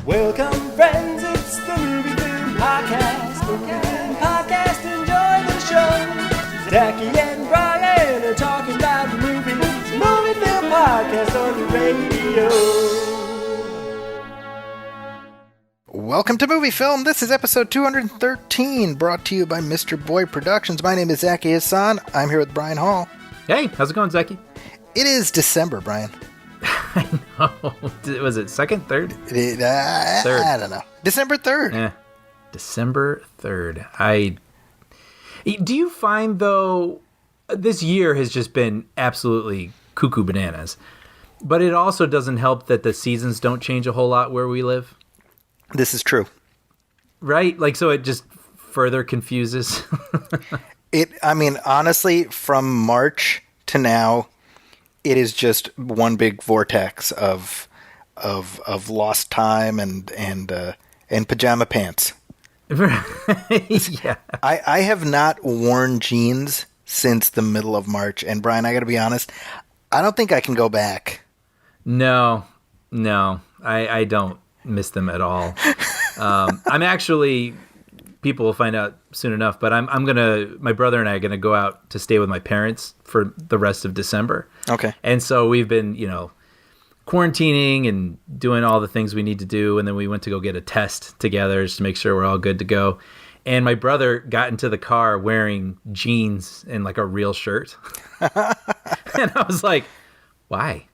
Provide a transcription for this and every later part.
Welcome, friends, it's the Movie Film Podcast. Movie Film Podcast, enjoy the show. Zachy and Brian are talking about movies. Movie Film Podcast on the radio. Welcome to Movie Film. This is episode 213, brought to you by Mr. Boy Productions. My name is Zachy Hassan. I'm here with Brian Hall. Hey, how's it going, Zachy? It is December, Brian. I know. Was it second, third? Third. I don't know. December 3rd. December 3rd. Do you find, though, this year has just been absolutely cuckoo bananas, but it also doesn't help that the seasons don't change a whole lot where we live? This is true. Right? Like, so it just further confuses. Honestly, from March to now, it is just one big vortex of lost time and pajama pants. Yeah. I have not worn jeans since the middle of March, and Brian, I got to be honest, I don't think I can go back. No, I don't miss them at all. I'm actually, people will find out soon enough, but my brother and I are gonna go out to stay with my parents for the rest of December. Okay. And so we've been, quarantining and doing all the things we need to do, and then we went to go get a test together just to make sure we're all good to go. And my brother got into the car wearing jeans and like a real shirt. And I was like, why?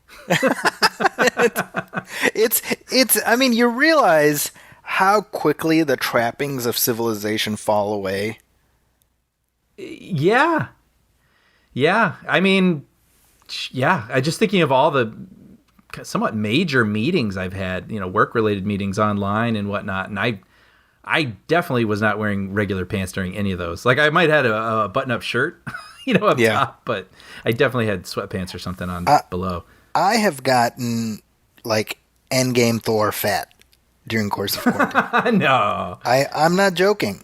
You realize how quickly the trappings of civilization fall away. Yeah. I just thinking of all the somewhat major meetings I've had, work-related meetings online and whatnot, and I definitely was not wearing regular pants during any of those. Like, I might have had a button-up shirt, up top, but I definitely had sweatpants or something on below. I have gotten, like, Endgame Thor fat during the course of quarantine. No. I'm not joking.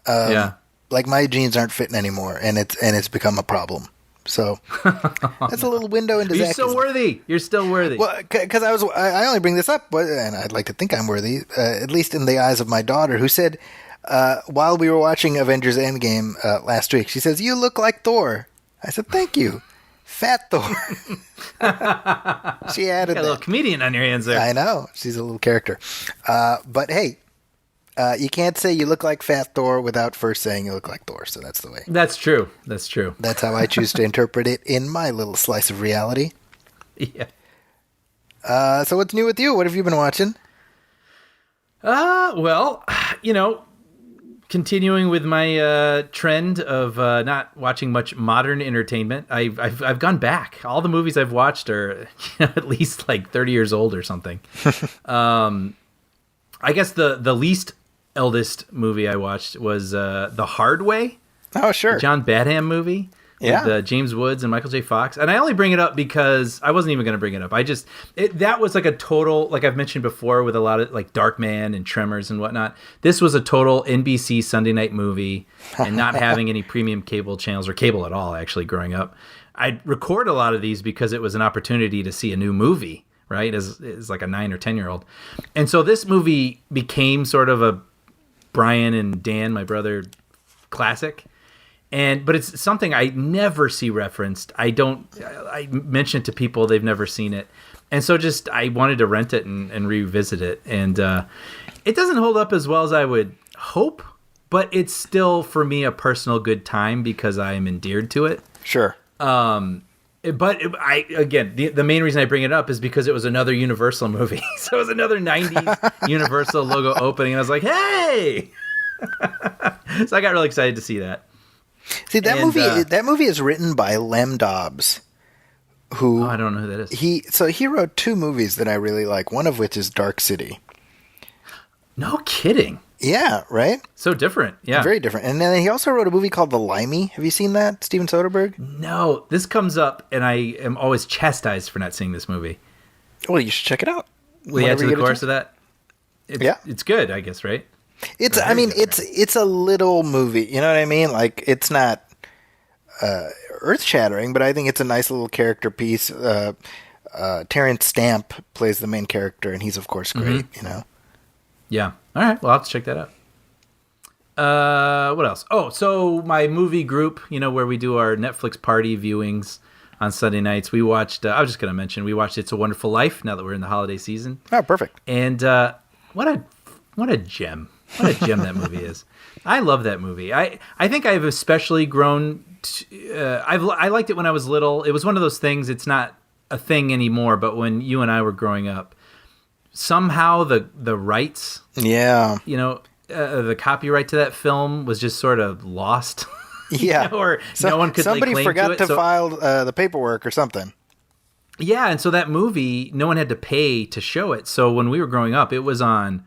Yeah. Like, my jeans aren't fitting anymore, and it's become a problem. So that's a little window into You're still worthy. You're still worthy. Well, because I only bring this up, and I'd like to think I'm worthy, at least in the eyes of my daughter, who said, while we were watching Avengers Endgame last week, she says, "You look like Thor." I said, "Thank you, Fat Thor." She added a little comedian on your hands there. I know, she's a little character. But hey, you can't say you look like Fat Thor without first saying you look like Thor, so that's the way. That's true. That's how I choose to interpret it in my little slice of reality. Yeah. So what's new with you? What have you been watching? Well, continuing with my trend of not watching much modern entertainment, I've gone back. All the movies I've watched are at least like 30 years old or something. I guess the least eldest movie I watched was The Hard Way. Oh, sure. The John Badham movie. Yeah. With James Woods and Michael J. Fox. And I only bring it up because I wasn't even going to bring it up. That was like a total, like I've mentioned before with a lot of like Darkman and Tremors and whatnot. This was a total NBC Sunday night movie, and not having any premium cable channels or cable at all, actually, growing up. I'd record a lot of these because it was an opportunity to see a new movie, right? As like a 9 or 10-year-old. And so this movie became sort of a Brian and Dan, my brother, classic. But it's something I never see referenced. I mention it to people, they've never seen it. And so I wanted to rent it and revisit it. And it doesn't hold up as well as I would hope, but it's still, for me, a personal good time because I am endeared to it. Sure. The main reason I bring it up is because it was another Universal movie. So it was another 90s Universal logo opening. And I was like, hey! So I got really excited to see that. See, that movie is written by Lem Dobbs, who... Oh, I don't know who that is. He wrote 2 movies that I really like, one of which is Dark City. No kidding. Yeah, right? So different, yeah. Very different. And then he also wrote a movie called The Limey. Have you seen that, Steven Soderbergh? No, this comes up, and I am always chastised for not seeing this movie. Well, you should check it out. Will you add to the course of that? It's good, I guess, right? It's a little movie. You know what I mean? Like, it's not earth-shattering, but I think it's a nice little character piece. Terrence Stamp plays the main character, and he's, of course, great, you know? Yeah. All right. Well, I'll have to check that out. What else? Oh, so my movie group, where we do our Netflix party viewings on Sunday nights, we watched, I was just going to mention, we watched It's a Wonderful Life now that we're in the holiday season. Oh, perfect. And what a gem. What a gem that movie is. I love that movie. I think I've especially grown. I liked it when I was little. It was one of those things, it's not a thing anymore, but when you and I were growing up, somehow the rights, the copyright to that film was just sort of lost. Yeah. Or no one could somebody claim forgot to it. File the paperwork or something. Yeah, and so that movie, no one had to pay to show it. So when we were growing up, it was on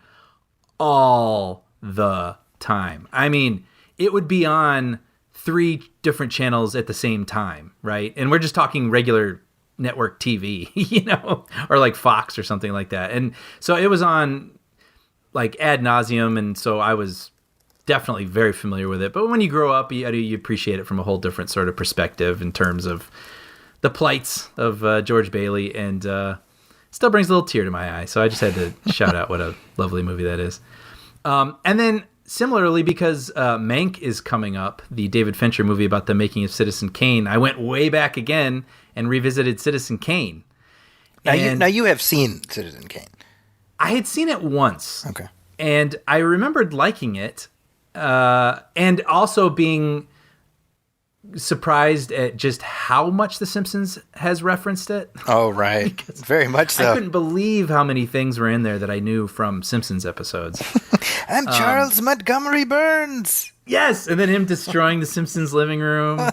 all the time. I mean, it would be on 3 different channels at the same time, right? And we're just talking regular network TV, or like Fox or something like that. And so it was on like ad nauseum, and so I was definitely very familiar with it. But when you grow up, you appreciate it from a whole different sort of perspective in terms of the plights of George Bailey, and still brings a little tear to my eye. So I just had to shout out what a lovely movie that is. And then similarly, because Mank is coming up, the David Fincher movie about the making of Citizen Kane, I went way back again and revisited Citizen Kane. Now you have seen Citizen Kane. I had seen it once. Okay. And I remembered liking it, and also being surprised at just how much The Simpsons has referenced it. Oh, right. Very much so. I couldn't believe how many things were in there that I knew from Simpsons episodes. I'm Charles Montgomery Burns. Yes, and then him destroying the Simpsons living room.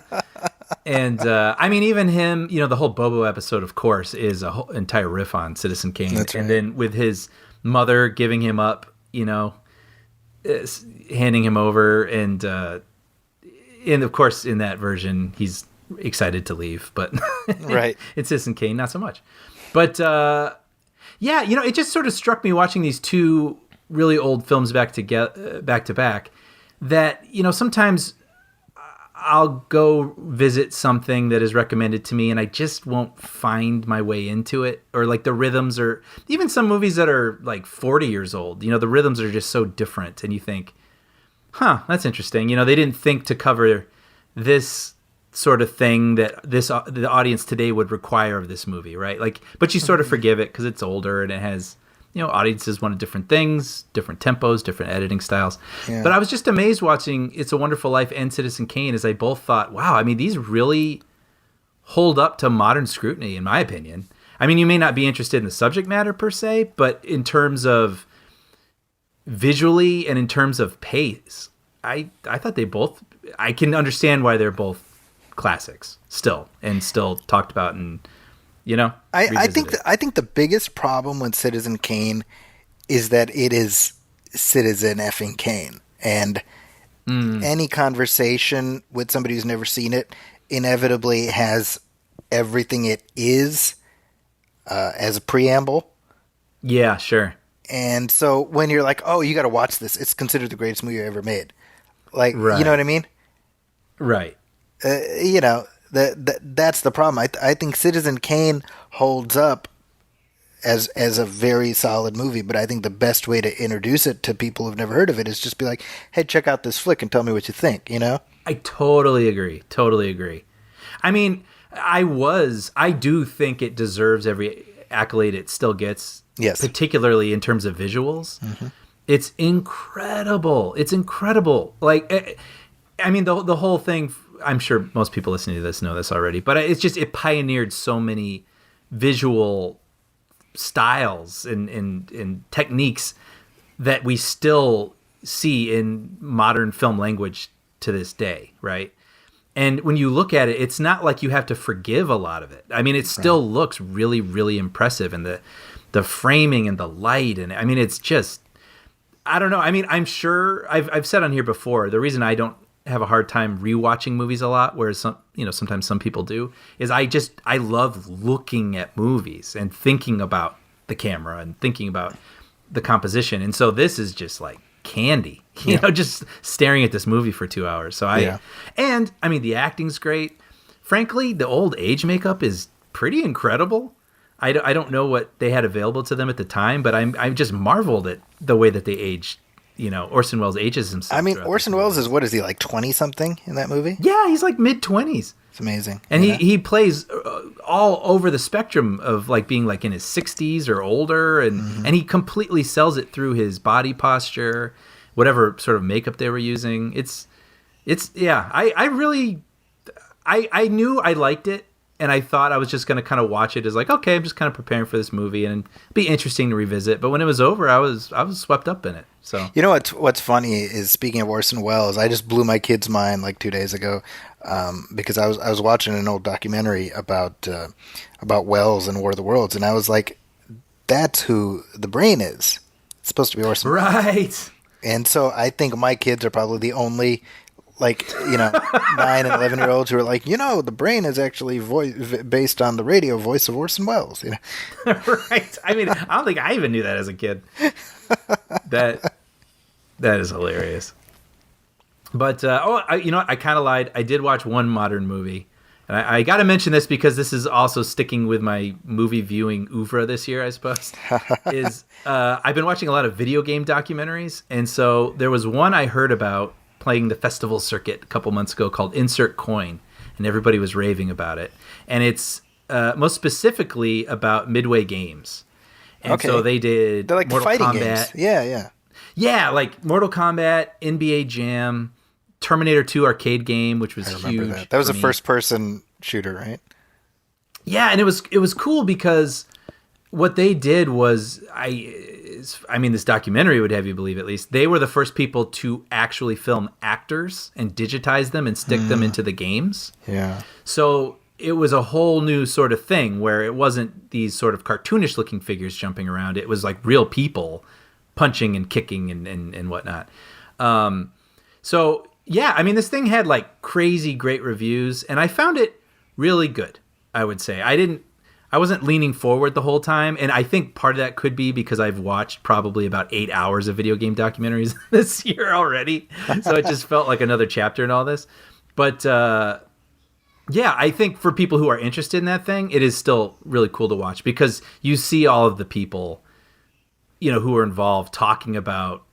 And, I mean, even him, the whole Bobo episode, of course, is a whole entire riff on Citizen Kane. That's right. And then with his mother giving him up, handing him over, and of course, in that version, he's excited to leave. But right. in Citizen Kane, not so much. But, it just sort of struck me watching these 2 really old films back to back that, sometimes I'll go visit something that is recommended to me and I just won't find my way into it, or like the rhythms, or even some movies that are like 40 years old, the rhythms are just so different, and you think, that's interesting. They didn't think to cover this sort of thing that the audience today would require of this movie, right? Like, but you sort of forgive it because it's older and it has, audiences wanted different things, different tempos, different editing styles. Yeah. But I was just amazed watching It's a Wonderful Life and Citizen Kane, as I both thought, wow, I mean, these really hold up to modern scrutiny, in my opinion. I mean, you may not be interested in the subject matter per se, but in terms of visually and in terms of pace, I thought I can understand why they're both classics still, and still talked about, and I think the biggest problem with Citizen Kane is that it is Citizen effing Kane, and any conversation with somebody who's never seen it inevitably has everything it is as a preamble. Yeah, sure. And so when you're like, oh, you got to watch this, it's considered the greatest movie ever made. Like, right. You know what I mean? Right. That's the problem. I think Citizen Kane holds up as a very solid movie, but I think the best way to introduce it to people who've never heard of it is just be like, hey, check out this flick and tell me what you think, I totally agree. I mean, I do think it deserves every accolade it still gets. Yes. Particularly in terms of visuals. Mm-hmm. It's incredible. Like, I mean, the whole thing, I'm sure most people listening to this know this already, but it pioneered so many visual styles and techniques that we still see in modern film language to this day, right? And when you look at it, it's not like you have to forgive a lot of it. I mean, it still looks really, really impressive, and the framing and the light, and I mean, it's just, I don't know. I mean, I'm sure I've said on here before, the reason I don't have a hard time rewatching movies a lot, whereas sometimes some people do, is I love looking at movies and thinking about the camera and thinking about the composition. And so this is just like candy, just staring at this movie for 2 hours. So and I mean, the acting's great. Frankly, the old age makeup is pretty incredible. I don't know what they had available to them at the time, but I'm just marveled at the way that they aged. Orson Welles ages himself. I mean, Orson Welles is, what is he, like 20 something in that movie? Yeah, he's like mid-20s. It's amazing. And he plays all over the spectrum of like being like in his 60s or older, and he completely sells it through his body posture, whatever sort of makeup they were using. I really knew I liked it, and I thought I was just going to kind of watch it as like, okay, I'm just kind of preparing for this movie and it'd be interesting to revisit. But when it was over, I was swept up in it. So you know what's funny is, speaking of Orson Welles, I just blew my kid's mind like 2 days ago, because I was watching an old documentary about Welles and War of the Worlds, and I was like, that's who the brain is. It's supposed to be Orson Welles. Right. And so I think my kids are probably the only 9 and 11-year-olds who are like, the brain is actually based on the radio voice of Orson Welles. Right. I mean, I don't think I even knew that as a kid. That is hilarious. But I kind of lied. I did watch one modern movie, and I got to mention this because this is also sticking with my movie viewing oeuvre this year, I suppose. I've been watching a lot of video game documentaries, and so there was one I heard about playing the festival circuit a couple months ago called Insert Coin, and everybody was raving about it. And it's most specifically about Midway Games. And so they did They're like Mortal fighting Kombat. games. Yeah. Yeah, like Mortal Kombat, NBA Jam, Terminator 2 arcade game, which was huge. That was a first-person shooter, right? Yeah, and it was cool because what they did was, I mean, this documentary would have you believe, at least, they were the first people to actually film actors and digitize them and stick them into the games. Yeah. So it was a whole new sort of thing where it wasn't these sort of cartoonish looking figures jumping around. It was like real people punching and kicking and whatnot. So yeah, I mean, this thing had like crazy great reviews, and I found it really good, I would say. I wasn't leaning forward the whole time, and I think part of that could be because I've watched probably about 8 hours of video game documentaries this year already, so it just felt like another chapter in all this. But yeah, I think for people who are interested in that thing, it is still really cool to watch because you see all of the people, who are involved talking about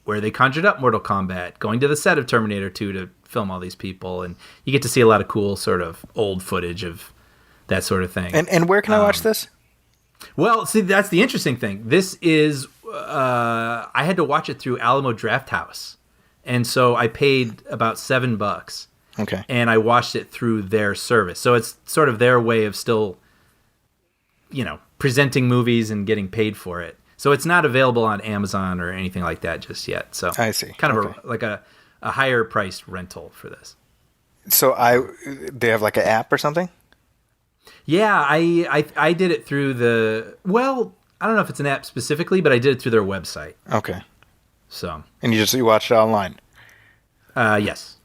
where they conjured up Mortal Kombat, going to the set of Terminator 2 to film all these people, and you get to see a lot of cool sort of old footage of that sort of thing. And where can I watch this? Well, see, that's the interesting thing. This is, I had to watch it through Alamo Drafthouse. And so I paid about $7. Okay. And I watched it through their service. So it's sort of their way of still, presenting movies and getting paid for it. So it's not available on Amazon or anything like that just yet. So I see. Kind of a higher priced rental for this. So they have like an app or something? Yeah, I did it through I don't know if it's an app specifically, but I did it through their website. Okay. So. And you watched it online? Yes.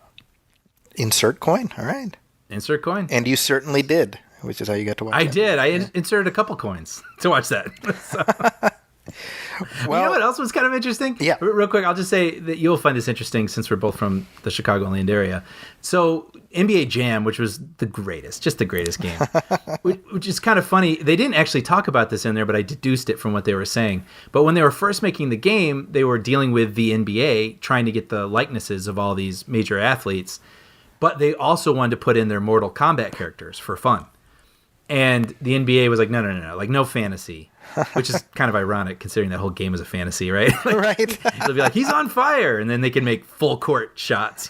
Insert coin? All right. Insert coin. And you certainly did, which is how you got to watch it. I did. I inserted a couple coins to watch that. So. Well, you know what else was kind of interesting? Yeah. Real quick, I'll just say that you'll find this interesting since we're both from the Chicagoland area. So NBA Jam, which was just the greatest game, which is kind of funny. They didn't actually talk about this in there, but I deduced it from what they were saying. But when they were first making the game, they were dealing with the NBA, trying to get the likenesses of all these major athletes. But they also wanted to put in their Mortal Kombat characters for fun. And the NBA was like, no, like no fantasy, which is kind of ironic considering that whole game is a fantasy, right? Right. They'll be like, he's on fire, and then they can make full court shots,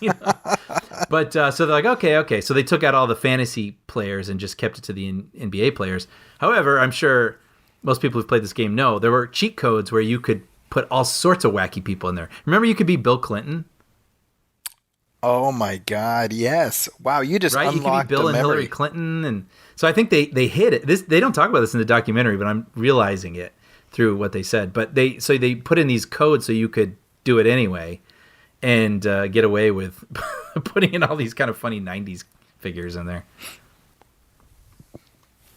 But so they're like, okay. So they took out all the fantasy players and just kept it to the NBA players. However, I'm sure most people who've played this game know there were cheat codes where you could put all sorts of wacky people in there. Remember, you could be Bill Clinton. Oh my God! Yes. Wow, you just unlocked you could be Bill and memory. Hillary Clinton, and so I think they hit it. They don't talk about this in the documentary, but I'm realizing it through what they said. But they put in these codes so you could do it anyway, and get away with putting in all these kind of funny '90s figures in there.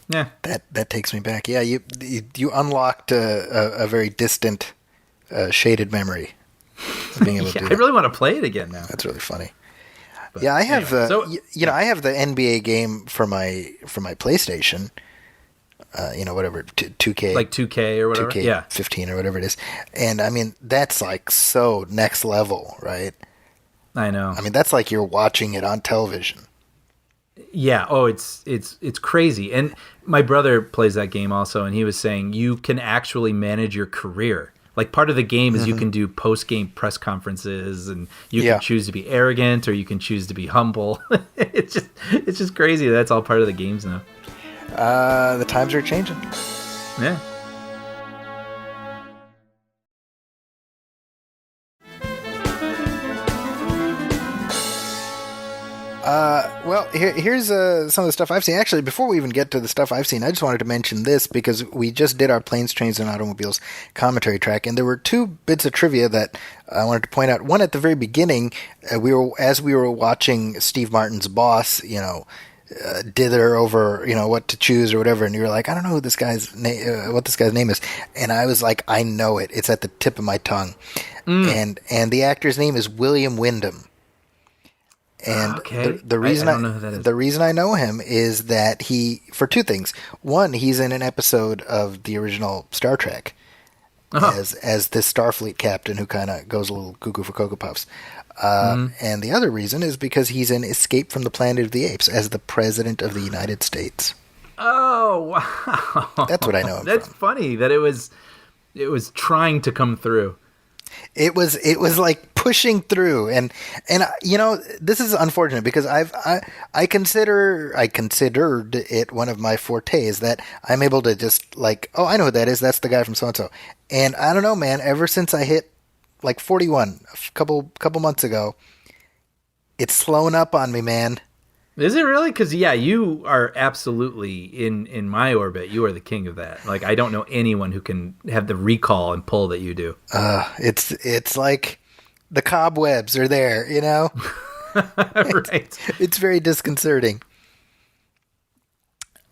Yeah, that takes me back. Yeah, you unlocked a very distant, shaded memory. Being able to do I really want to play it again now. That's really funny. But, yeah, I have anyway, I have the NBA game for my PlayStation, whatever, 2K. Like 2K or whatever. 2K Yeah. 15 or whatever it is. And I mean, that's like so next level, right? I know. I mean, that's like you're watching it on television. Yeah. Oh, it's crazy. And my brother plays that game also, and he was saying you can actually manage your career. Like part of the game is you can do post-game press conferences, and you can choose to be arrogant or you can choose to be humble. It's just crazy. That's all part of the games now. The times are changing. Yeah. Well, here's some of the stuff I've seen. Actually, before we even get to the stuff I've seen, I just wanted to mention this because we just did our Planes, Trains, and Automobiles commentary track, and there were two bits of trivia that I wanted to point out. One, at the very beginning, as we were watching Steve Martin's boss, dither over, what to choose or whatever, and you were like, I don't know who this guy's what this guy's name is, and I was like, I know it. It's at the tip of my tongue, and the actor's name is William Wyndham. And the reason I don't know who that is. The reason I know him is that for two things. One, he's in an episode of the original Star Trek as this Starfleet captain who kind of goes a little cuckoo for Cocoa Puffs. And the other reason is because he's in Escape from the Planet of the Apes as the President of the United States. Oh, wow. That's what I know him That's from. funny that it was trying to come through. It was like pushing through, and this is unfortunate because I considered it one of my fortes that I'm able to just like, oh, I know who that is. That's the guy from so and so. And I don't know, man. Ever since I hit like 41 a couple months ago, it's slowing up on me, man. Is it really? Because you are absolutely in my orbit. You are the king of that. Like I don't know anyone who can have the recall and pull that you do. It's like the cobwebs are there, Right. It's very disconcerting.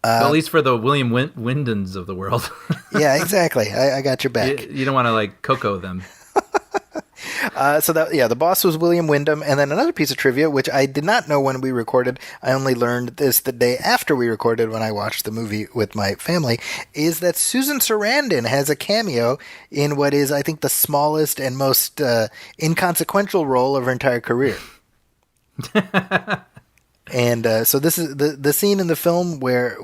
At least for the William Wyndhams of the world. Yeah, exactly. I got your back. You don't want to like cocoa them. The boss was William Wyndham, and then another piece of trivia, which I did not know when we recorded, I only learned this the day after we recorded when I watched the movie with my family, is that Susan Sarandon has a cameo in what is, I think, the smallest and most inconsequential role of her entire career. And so this is the scene in the film where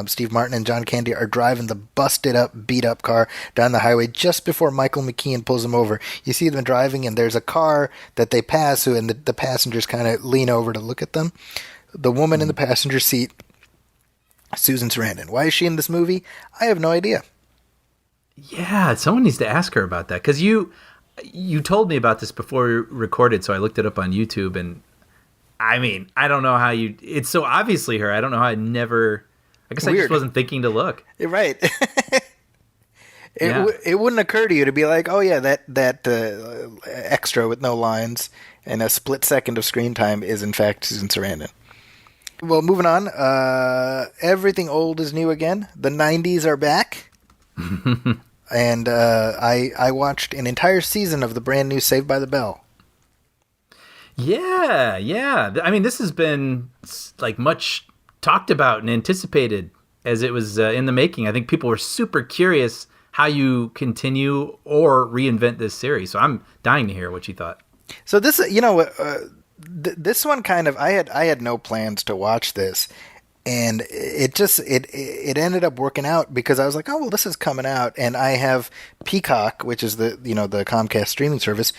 Steve Martin and John Candy are driving the busted up, beat up car down the highway just before Michael McKean pulls them over. You see them driving, and there's a car that they pass, and the passengers kind of lean over to look at them. The woman in the passenger seat, Susan Sarandon. Why is she in this movie? I have no idea. Yeah, someone needs to ask her about that because you told me about this before we recorded, so I looked it up on YouTube and. I mean, I don't know how it's so obviously her. I don't know how I guess Weird. I just wasn't thinking to look. Right. It wouldn't occur to you to be like, oh yeah, that extra with no lines and a split second of screen time is in fact Susan Sarandon. Well, moving on. Everything old is new again. The 90s are back. And I watched an entire season of the brand new Saved by the Bell. Yeah. I mean, this has been like much talked about and anticipated as it was in the making. I think people were super curious how you continue or reinvent this series. So I'm dying to hear what you thought. So this, this one kind of, I had no plans to watch this, and it ended up working out because I was like, oh well, this is coming out, and I have Peacock, which is the Comcast streaming service,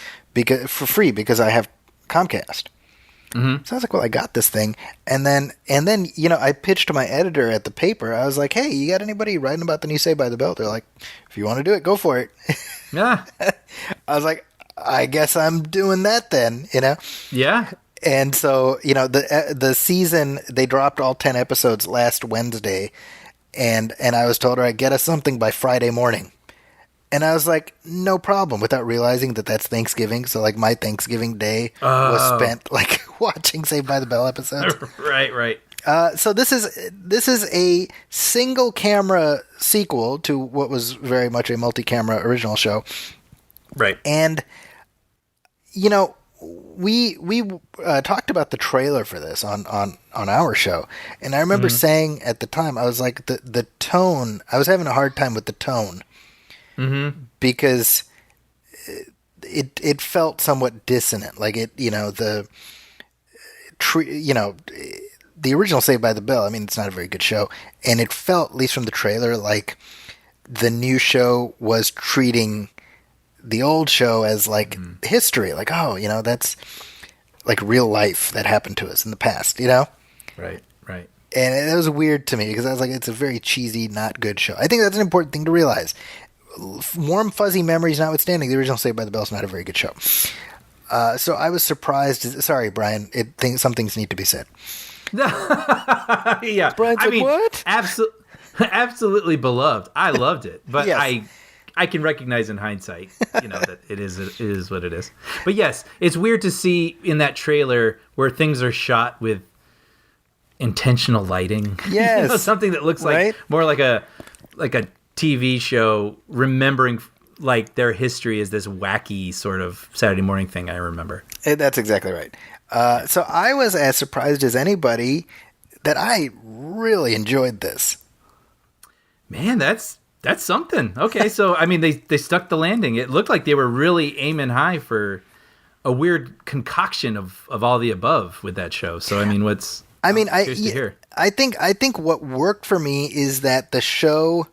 for free because I have Comcast. Mm-hmm. So I was like, well, I got this thing. And then, I pitched to my editor at the paper. I was like, hey, you got anybody writing about the new Saved by the Bell? They're like, if you want to do it, go for it. Yeah. I was like, I guess I'm doing that then, Yeah. And so, the season, they dropped all 10 episodes last Wednesday. And I was told, all right, get us something by Friday morning. And I was like, no problem, without realizing that that's Thanksgiving. So, like, my Thanksgiving day was spent, like, watching Saved by the Bell episodes. Right. So this is a single-camera sequel to what was very much a multi-camera original show. Right. And, we talked about the trailer for this on our show, and I remember saying at the time, I was like, the tone. I was having a hard time with the tone because it felt somewhat dissonant. Like the original Saved by the Bell. I mean, it's not a very good show, and it felt, at least from the trailer, like the new show was treating the old show as like history, like, oh, that's like real life that happened to us in the past, Right. And it was weird to me because I was like, it's a very cheesy, not good show. I think that's an important thing to realize. Warm, fuzzy memories notwithstanding, the original Saved by the Bell is not a very good show. So I was surprised. Sorry, Brian. Some things need to be said. Yeah, Brian's like, what? Absolutely beloved. I loved it, but Yes. I can recognize in hindsight, that it is what it is. But yes, it's weird to see in that trailer where things are shot with intentional lighting. Yes. Something that looks like more like a TV show, remembering like their history as this wacky sort of Saturday morning thing. I remember. That's exactly right. So I was as surprised as anybody that I really enjoyed this. Man, that's something. Okay, so I mean, they stuck the landing. It looked like they were really aiming high for a weird concoction of all the above with that show. So I mean, I think what worked for me is that the show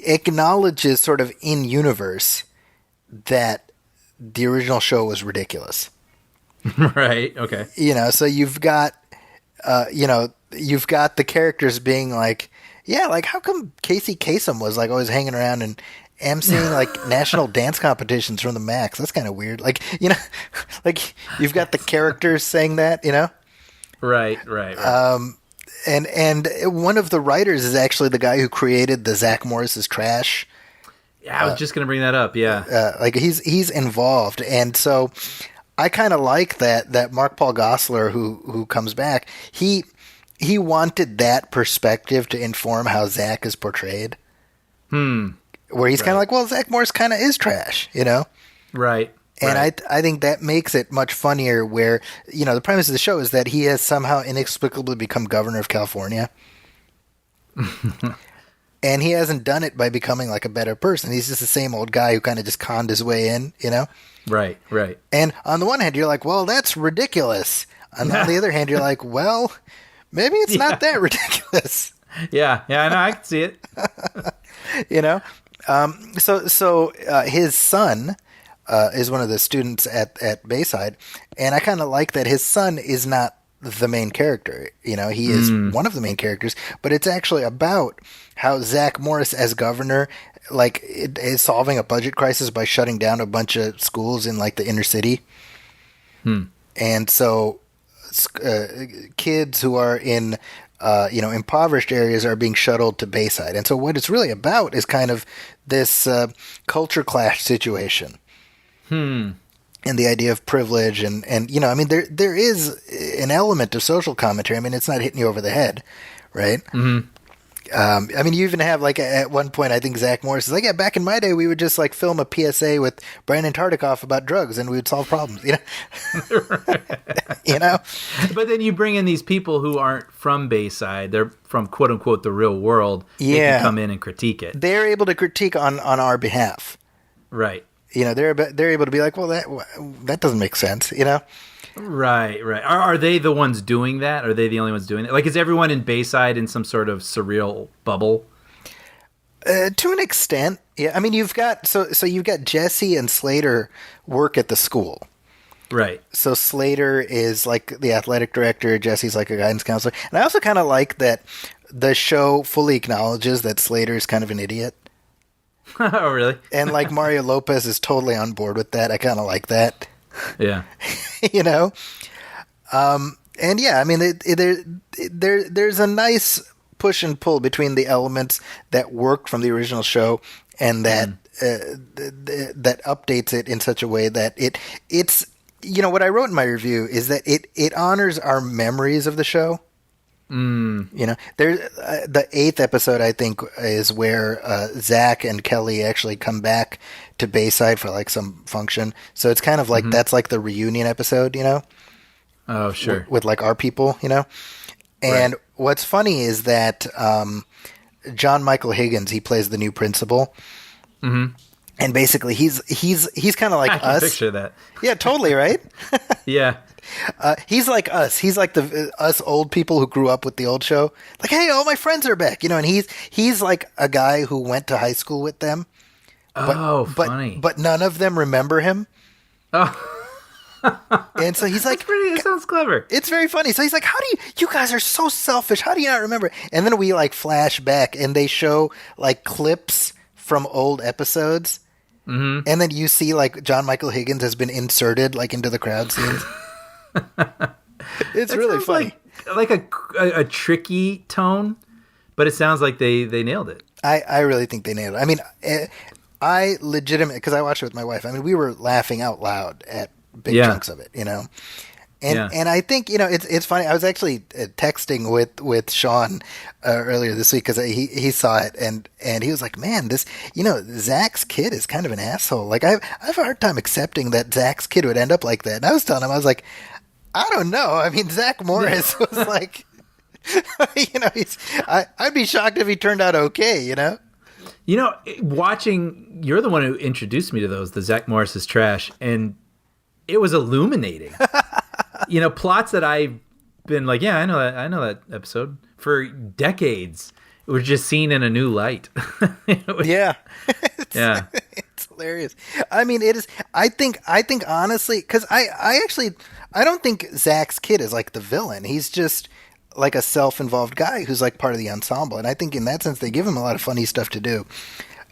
acknowledges sort of in universe that the original show was ridiculous. Right. Okay. So you've got the characters being like, yeah, like how come Casey Kasem was like always hanging around and emceeing like national dance competitions from the Max? That's kind of weird. Like, like you've got the characters saying that, Right. And one of the writers is actually the guy who created the Zach Morris's Trash. Yeah, I was just going to bring that up. Yeah. Like he's involved. And so I kind of like that Mark Paul Gosselaar who comes back, he wanted that perspective to inform how Zach is portrayed. Where he's kind of like, well, Zach Morris kind of is trash, Right. And I think that makes it much funnier where, the premise of the show is that he has somehow inexplicably become governor of California. And he hasn't done it by becoming like a better person. He's just the same old guy who kind of just conned his way in, Right. And on the one hand, you're like, well, that's ridiculous. On the other hand, you're like, well, maybe it's not that ridiculous. Yeah, no, I can see it. So his son is one of the students at Bayside, and I kind of like that his son is not the main character. He is one of the main characters, but it's actually about how Zach Morris as governor is solving a budget crisis by shutting down a bunch of schools in like the inner city. And so kids who are in impoverished areas are being shuttled to Bayside. And so what it's really about is kind of this culture clash situation. And the idea of privilege and I mean, there is an element of social commentary. I mean, it's not hitting you over the head, right? I mean, you even have like at one point, I think Zach Morris is like, yeah, back in my day, we would just like film a PSA with Brandon Tartikoff about drugs and we would solve problems, But then you bring in these people who aren't from Bayside. They're from quote unquote the real world. Yeah. They can come in and critique it. They're able to critique on our behalf. Right. They're able to be like, well, that doesn't make sense, Right. Are they the ones doing that? Are they the only ones doing that? Like, is everyone in Bayside in some sort of surreal bubble? To an extent, yeah. I mean, you've got you've got Jesse and Slater work at the school, right? So Slater is like the athletic director. Jesse's like a guidance counselor, and I also kind of like that the show fully acknowledges that Slater is kind of an idiot. Oh, really? And like Mario Lopez is totally on board with that. I kind of like that. Yeah. And yeah, I mean, there's a nice push and pull between the elements that worked from the original show and that that updates it in such a way that it's what I wrote in my review is that it honors our memories of the show. You know, there's the 8th episode, I think, is where Zach and Kelly actually come back to Bayside for like some function. So it's kind of like that's like the reunion episode, you know? Oh, sure. With like our people, you know? And what's funny is that John Michael Higgins, he plays the new principal. Mm-hmm. And basically he's kind of like I can us. picture that. Yeah, totally, right? Yeah. He's like us. He's like the us old people who grew up with the old show. Like, hey, all my friends are back, you know. And he's like a guy who went to high school with them. Funny. But none of them remember him. Oh, and so he's like, that sounds clever. it's very funny. So he's like, how do you guys are so selfish. How do you not remember? And then we like flash back and they show like clips from old episodes. Mm-hmm. And then you see like John Michael Higgins has been inserted like into the crowd scenes. It's really funny. Like a tricky tone, but it sounds like they nailed it. I really think they nailed it. I mean, I legitimately, because I watched it with my wife, I mean, we were laughing out loud at big chunks of it, you know? And I think, you know, it's funny. I was actually texting with Sean earlier this week because he saw it and he was like, man, this, you know, Zach's kid is kind of an asshole. Like, I have a hard time accepting that Zach's kid would end up like that. And I was telling him, I was like, I don't know. I mean, Zach Morris was like, you know, I'd be shocked if he turned out okay, you know? You know, you're the one who introduced me to those, the Zach Morris's trash, and it was illuminating. You know, plots that I've been like, yeah, I know that episode for decades. It was just seen in a new light. Yeah. It's hilarious. I mean, it is. I think honestly, because I don't think Zach's kid is like the villain. He's just like a self-involved guy who's like part of the ensemble. And I think in that sense, they give him a lot of funny stuff to do.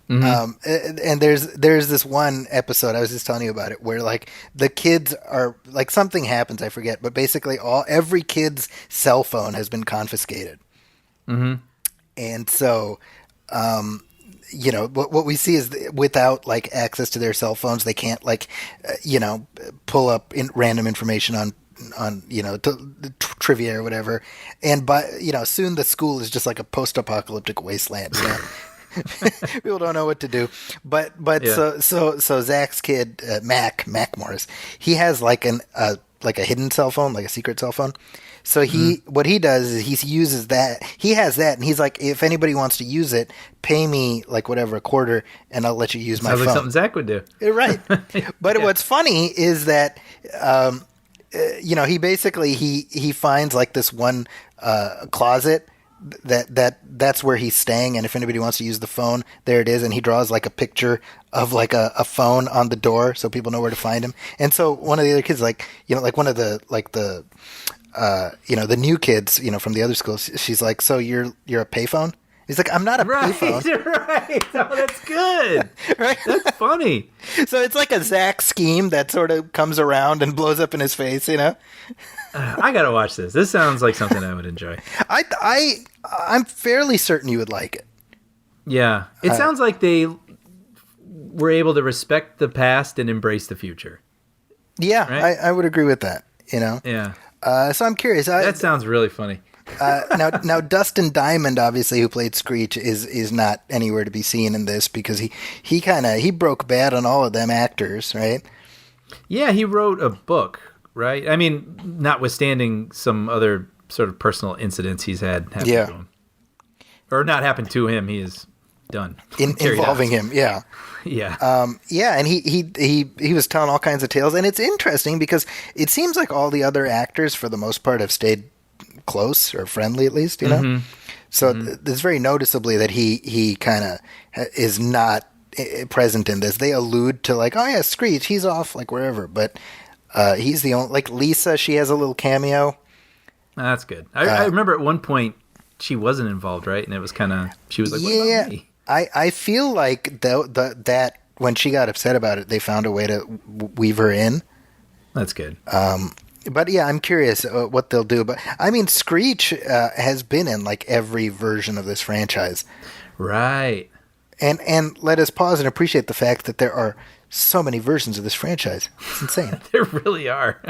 Mm-hmm. And there's this one episode I was just telling you about it where like the kids are like something happens, I forget, but basically every kid's cell phone has been confiscated. Mm-hmm. And so, you know, what we see is without like access to their cell phones, they can't like, you know, pull up random information on you know, trivia or whatever. And you know, soon the school is just like a post-apocalyptic wasteland, you know? People don't know what to do, but so Zach's kid, Mac Morris, he has like a hidden cell phone, like a secret cell phone. So what he does is he uses that. He has that, and he's like, if anybody wants to use it, pay me like whatever, a quarter, and I'll let you use my phone. Sounds like something Zach would do, right? But what's funny is that you know, he basically he finds like this one closet. That's where he's staying, and if anybody wants to use the phone, there it is, and he draws like a picture of like a phone on the door so people know where to find him. And so one of the other kids, like, you know, like one of the like the you know, the new kids, you know, from the other school, she's like, so you're a payphone? He's like, I'm not a payphone. Right. Oh, that's good. Right? That's funny. So it's like a Zach scheme that sort of comes around and blows up in his face, you know? I gotta watch this. This sounds like something I would enjoy. I'm fairly certain you would like it. Yeah. It sounds like they were able to respect the past and embrace the future. Yeah, right? I would agree with that, you know? Yeah. So I'm curious. That sounds really funny. Now Dustin Diamond, obviously, who played Screech, is not anywhere to be seen in this because he broke bad on all of them actors, right? Yeah, he wrote a book, right? I mean, notwithstanding some other sort of personal incidents he's had happen to him. Or not happened to him, he is done. Involving him, yeah. Yeah. Yeah, and he was telling all kinds of tales, and it's interesting because it seems like all the other actors, for the most part, have stayed close or friendly, at least, you know? Mm-hmm. So it's very noticeably that he kind of is not present in this. They allude to like, oh yeah, Screech, he's off like wherever, but he's the only, like Lisa, she has a little cameo. That's good. I remember at one point she wasn't involved, right? And it was kind of, she was like, what about me? I feel like that when she got upset about it, they found a way to weave her in. That's good. But yeah, I'm curious what they'll do. But I mean, Screech has been in like every version of this franchise. Right. And let us pause and appreciate the fact that there are so many versions of this franchise. It's insane. There really are.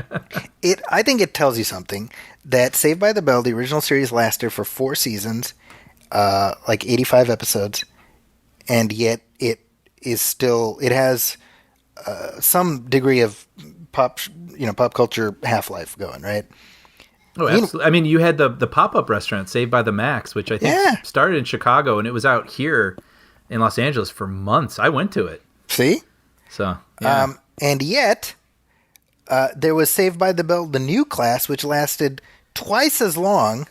I think it tells you something that Saved by the Bell, the original series, lasted for 4 seasons, like 85 episodes, and yet it has some degree of pop culture half-life going, right? Oh, absolutely. I mean, you had the pop-up restaurant, Saved by the Max, which I think started in Chicago, and it was out here in Los Angeles for months. I went to it. See? So, yeah. And yet, there was Saved by the Bell, the new class, which lasted twice as long.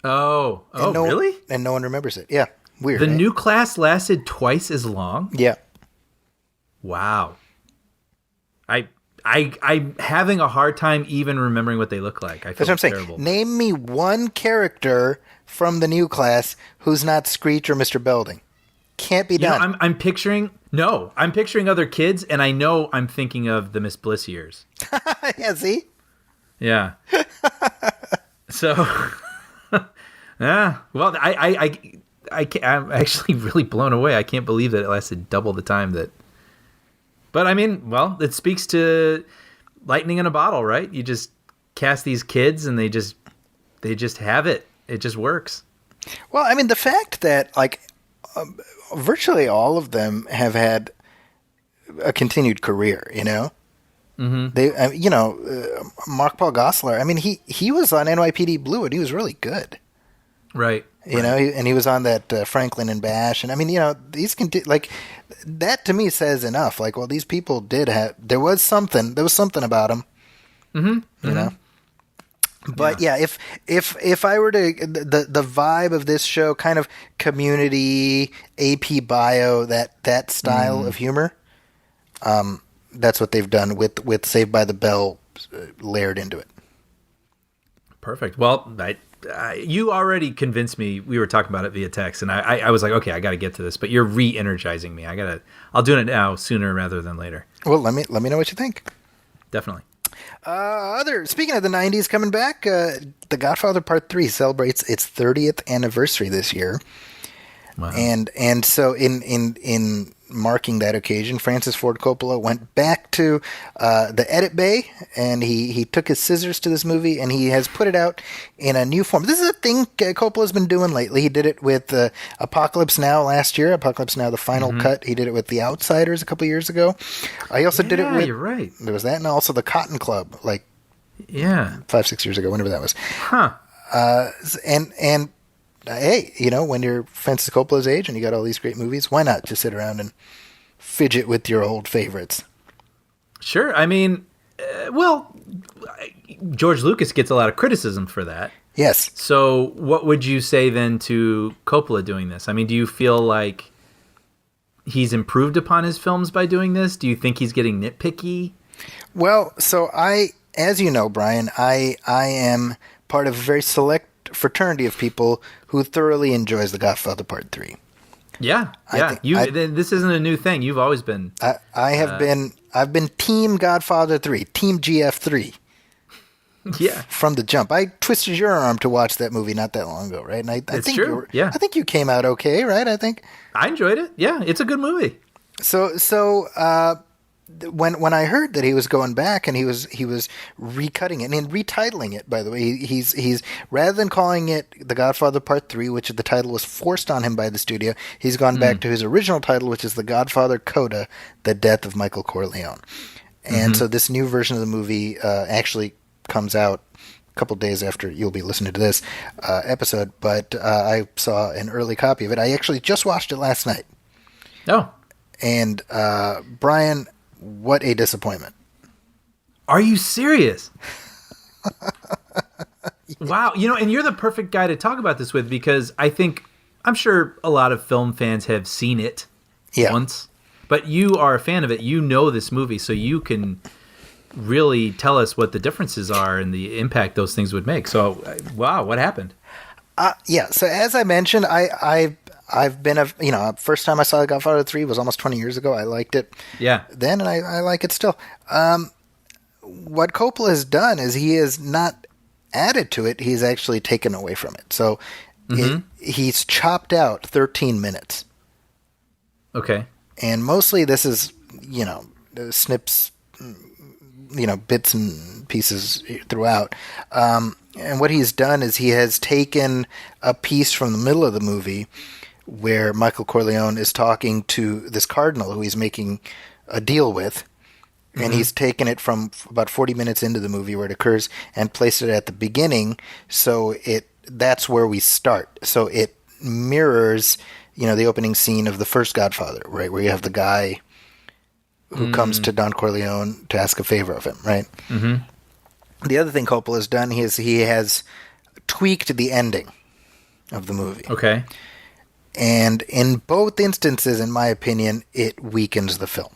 Really? And no one remembers it. Yeah, weird. The right? new class lasted twice as long? Yeah. Wow. I'm having a hard time even remembering what they look like. I feel That's what I'm terrible. saying. Name me one character from the new class who's not Screech or Mr. Belding. Can't be done. I'm picturing other kids, and I know I'm thinking of the Miss Bliss years. Yeah, see? Yeah. So, yeah. Well, I'm actually really blown away. I can't believe that it lasted double the time that. But I mean, well, it speaks to lightning in a bottle, right? You just cast these kids, and they just have it. It just works. Well, I mean, the fact that virtually all of them have had a continued career, you know. Mm-hmm. They, Mark Paul Gosselaar. I mean, he was on NYPD Blue, and he was really good, right? You know, and he was on that Franklin and Bash, and I mean, you know, these that to me says enough. Like, well, these people there was something about them, you know. But yeah, if I were to the vibe of this show, kind of Community, AP Bio, that style of humor, that's what they've done with Saved by the Bell layered into it. Perfect. Well, you already convinced me. We were talking about it via text, and I was like, okay, I got to get to this. But you're re-energizing me. I'll do it now sooner rather than later. Well, let me know what you think. Definitely. Speaking of the 90s coming back, The Godfather Part 3 celebrates its 30th anniversary this year. Wow. And so in marking that occasion, Francis Ford Coppola went back to the edit bay, and he took his scissors to this movie, and he has put it out in a new form. This is a thing Coppola's been doing lately. He did it with Apocalypse Now last year, Apocalypse Now, the final cut. He did it with The Outsiders a couple years ago. He also did it with... you're right. There was that, and also The Cotton Club, 5-6 years ago, whenever that was. Huh. And hey, you know, when you're Francis Coppola's age and you got all these great movies, why not just sit around and fidget with your old favorites? Sure. I mean, George Lucas gets a lot of criticism for that. Yes. So what would you say then to Coppola doing this? I mean, do you feel like he's improved upon his films by doing this? Do you think he's getting nitpicky? Well, so as you know, Brian, I am part of a very select fraternity of people who thoroughly enjoys The Godfather Part 3. Yeah. This isn't a new thing. You've always been. I've been Team Godfather 3, Team GF3. Yeah. From the jump. I twisted your arm to watch that movie not that long ago, right? And I think true. I think you came out okay, right? I enjoyed it. Yeah, it's a good movie. So when I heard that he was going back and he was recutting it and retitling it, by the way, he's rather than calling it The Godfather Part 3, which the title was forced on him by the studio, he's gone back to his original title, which is The Godfather Coda: The Death of Michael Corleone. And so this new version of the movie actually comes out a couple days after you'll be listening to this episode, but I saw an early copy of it. I actually just watched it last night. Oh. And Brian, what a disappointment. Are you serious? Wow. You know, and you're the perfect guy to talk about this with, because I'm sure a lot of film fans have seen it once, but you are a fan of it. You know this movie, so you can really tell us what the differences are and the impact those things would make. So, wow, what happened? So as I mentioned, I've been first time I saw The Godfather 3 was almost 20 years ago. I liked it then, and I like it still. What Coppola has done is he has not added to it, he's actually taken away from it. So he's chopped out 13 minutes Okay. And mostly this is, snips, bits and pieces throughout. And what he's done is he has taken a piece from the middle of the movie where Michael Corleone is talking to this cardinal who he's making a deal with. And he's taken it from about 40 minutes into the movie where it occurs and placed it at the beginning. So that's where we start. So it mirrors, the opening scene of the first Godfather, right? Where you have the guy who comes to Don Corleone to ask a favor of him, right? Mm-hmm. The other thing Coppola has done is he has tweaked the ending of the movie. Okay. And in both instances, in my opinion, it weakens the film.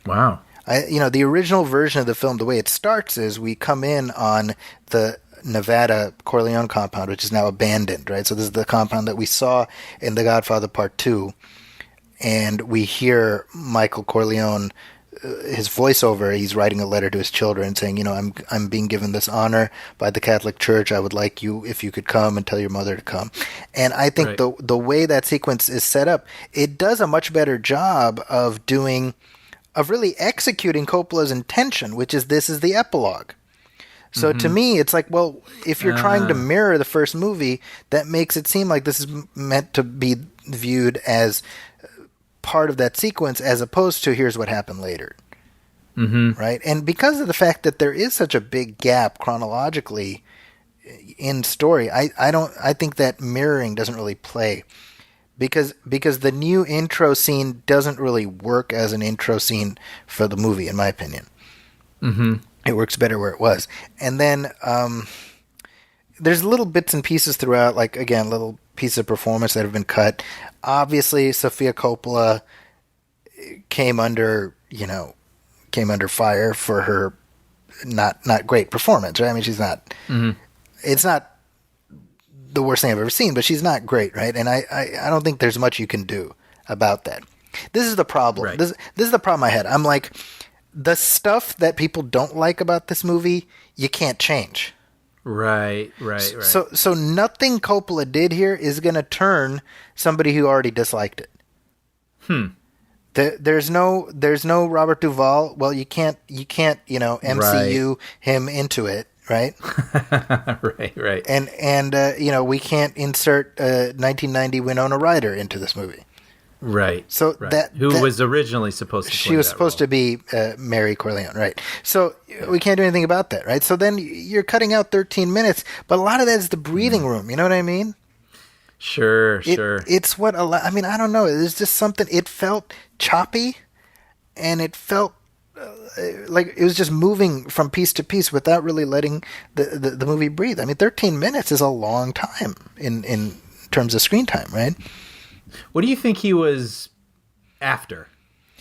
Wow. The original version of the film, the way it starts is we come in on the Nevada Corleone compound, which is now abandoned, right? So this is the compound that we saw in The Godfather Part 2. And we hear Michael Corleone, his voiceover, he's writing a letter to his children saying, I'm being given this honor by the Catholic Church. I would like you, if you could come and tell your mother to come. And I think the way that sequence is set up, it does a much better job of really executing Coppola's intention, which is this is the epilogue. So to me, it's like, well, if you're trying to mirror the first movie, that makes it seem like this is meant to be viewed as part of that sequence as opposed to here's what happened later. Mm-hmm. Right? And because of the fact that there is such a big gap chronologically in story, I think that mirroring doesn't really play. Because the new intro scene doesn't really work as an intro scene for the movie, in my opinion. Mm-hmm. It works better where it was. And then there's little bits and pieces throughout, like, again, little pieces of performance that have been cut. Obviously, Sofia Coppola came under fire for her not great performance, right? I mean, she's not... Mm-hmm. It's not the worst thing I've ever seen, but she's not great, right? And I don't think there's much you can do about that. This is the problem. Right. This is the problem I had. I'm like, the stuff that people don't like about this movie, you can't change. Right. So nothing Coppola did here is going to turn somebody who already disliked it. There's no Robert Duvall. Well, you can't MCU him into it. Right? right. And we can't insert 1990 Winona Ryder into this movie. Right. So right. Who was originally supposed to play she was supposed to be Mary Corleone, right? So we can't do anything about that, right? So then you're cutting out 13 minutes, but a lot of that is the breathing room. You know what I mean? Sure. It's what I mean. I don't know. There's just something. It felt choppy, and it felt like it was just moving from piece to piece without really letting the movie breathe. I mean, 13 minutes is a long time in terms of screen time, right? What do you think he was after?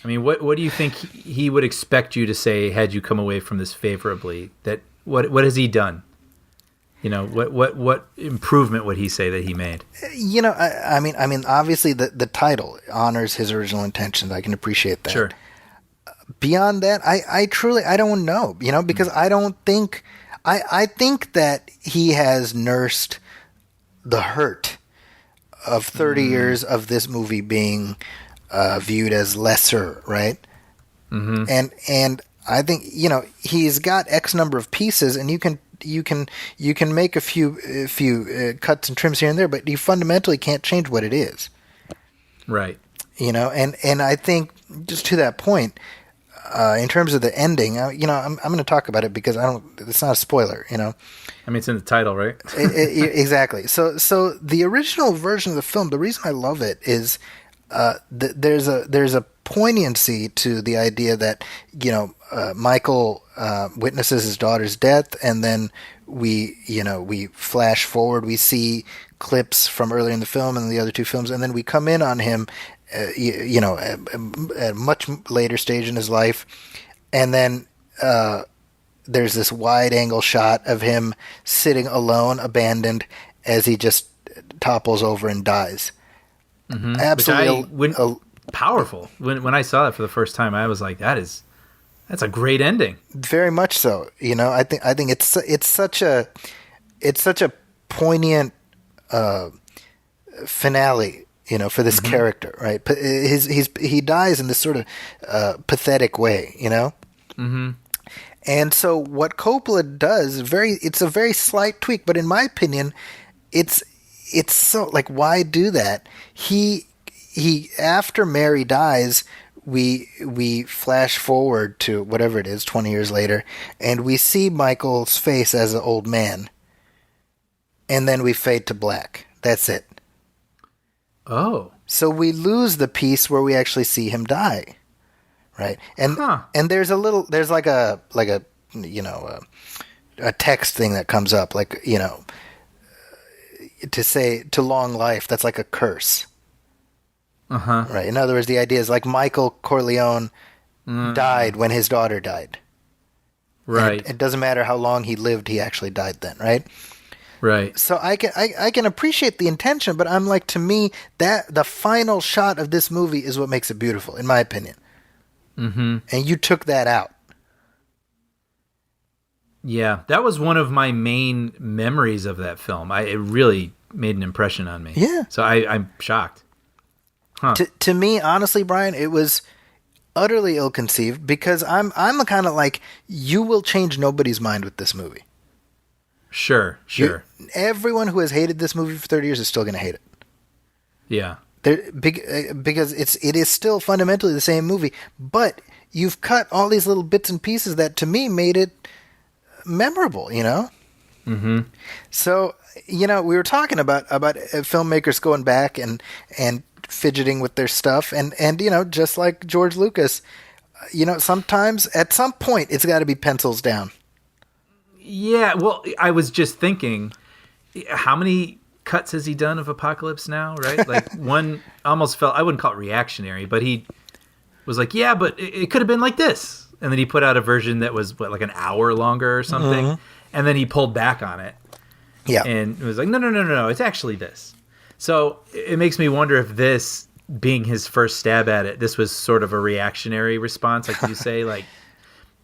I mean, what do you think he would expect you to say had you come away from this favorably? That what has he done? What improvement would he say that he made? I mean, obviously the title honors his original intentions. I can appreciate that. Sure. Beyond that, I truly don't know, because I don't think I think that he has nursed the hurt of 30 years of this movie being viewed as lesser, right? Mm-hmm. And I think he's got X number of pieces, and you can make a few cuts and trims here and there, but you fundamentally can't change what it is, right? And I think just to that point. In terms of the ending, I'm going to talk about it because it's not a spoiler, I mean, it's in the title, right? Exactly. So the original version of the film, the reason I love it is there's a poignancy to the idea that, Michael witnesses his daughter's death, and then we flash forward, we see clips from earlier in the film and the other two films, and then we come in on him at a much later stage in his life, and then there's this wide angle shot of him sitting alone, abandoned, as he just topples over and dies. Mm-hmm. Absolutely powerful. When I saw that for the first time, I was like, that's a great ending. Very much so. I think it's such a poignant finale. for this character, right? He dies in this sort of pathetic way, Mm-hmm. And so what Coppola does, it's a very slight tweak, but in my opinion, it's so, like, why do that? He after Mary dies, we flash forward to whatever it is, 20 years later, and we see Michael's face as an old man. And then we fade to black. That's it. Oh. So we lose the piece where we actually see him die. Right? And there's like a text thing that comes up, like, to say to long life, that's like a curse. Uh-huh. Right. In other words, the idea is like Michael Corleone died when his daughter died. Right. And it doesn't matter how long he lived, he actually died then, right? Right. So I can appreciate the intention, but I'm like, to me, that the final shot of this movie is what makes it beautiful, in my opinion. Mm-hmm. And you took that out. Yeah, that was one of my main memories of that film. It really made an impression on me. Yeah. So I'm shocked. Huh. To me, honestly, Brian, it was utterly ill-conceived, because I'm kind of like, you will change nobody's mind with this movie. Sure. Everyone who has hated this movie for 30 years is still going to hate it. Yeah. Because it is still fundamentally the same movie, but you've cut all these little bits and pieces that, to me, made it memorable, Mm-hmm. So, we were talking about filmmakers going back and fidgeting with their stuff, and just like George Lucas, sometimes at some point it's got to be pencils down. Yeah, well, I was just thinking, how many cuts has he done of Apocalypse Now, right? Like, one almost felt, I wouldn't call it reactionary, but he was like, yeah, but it could have been like this. And then he put out a version that was, like an hour longer or something. Mm-hmm. And then he pulled back on it. Yeah. And it was like, no, it's actually this. So it makes me wonder if this, being his first stab at it, this was sort of a reactionary response, like you say, like,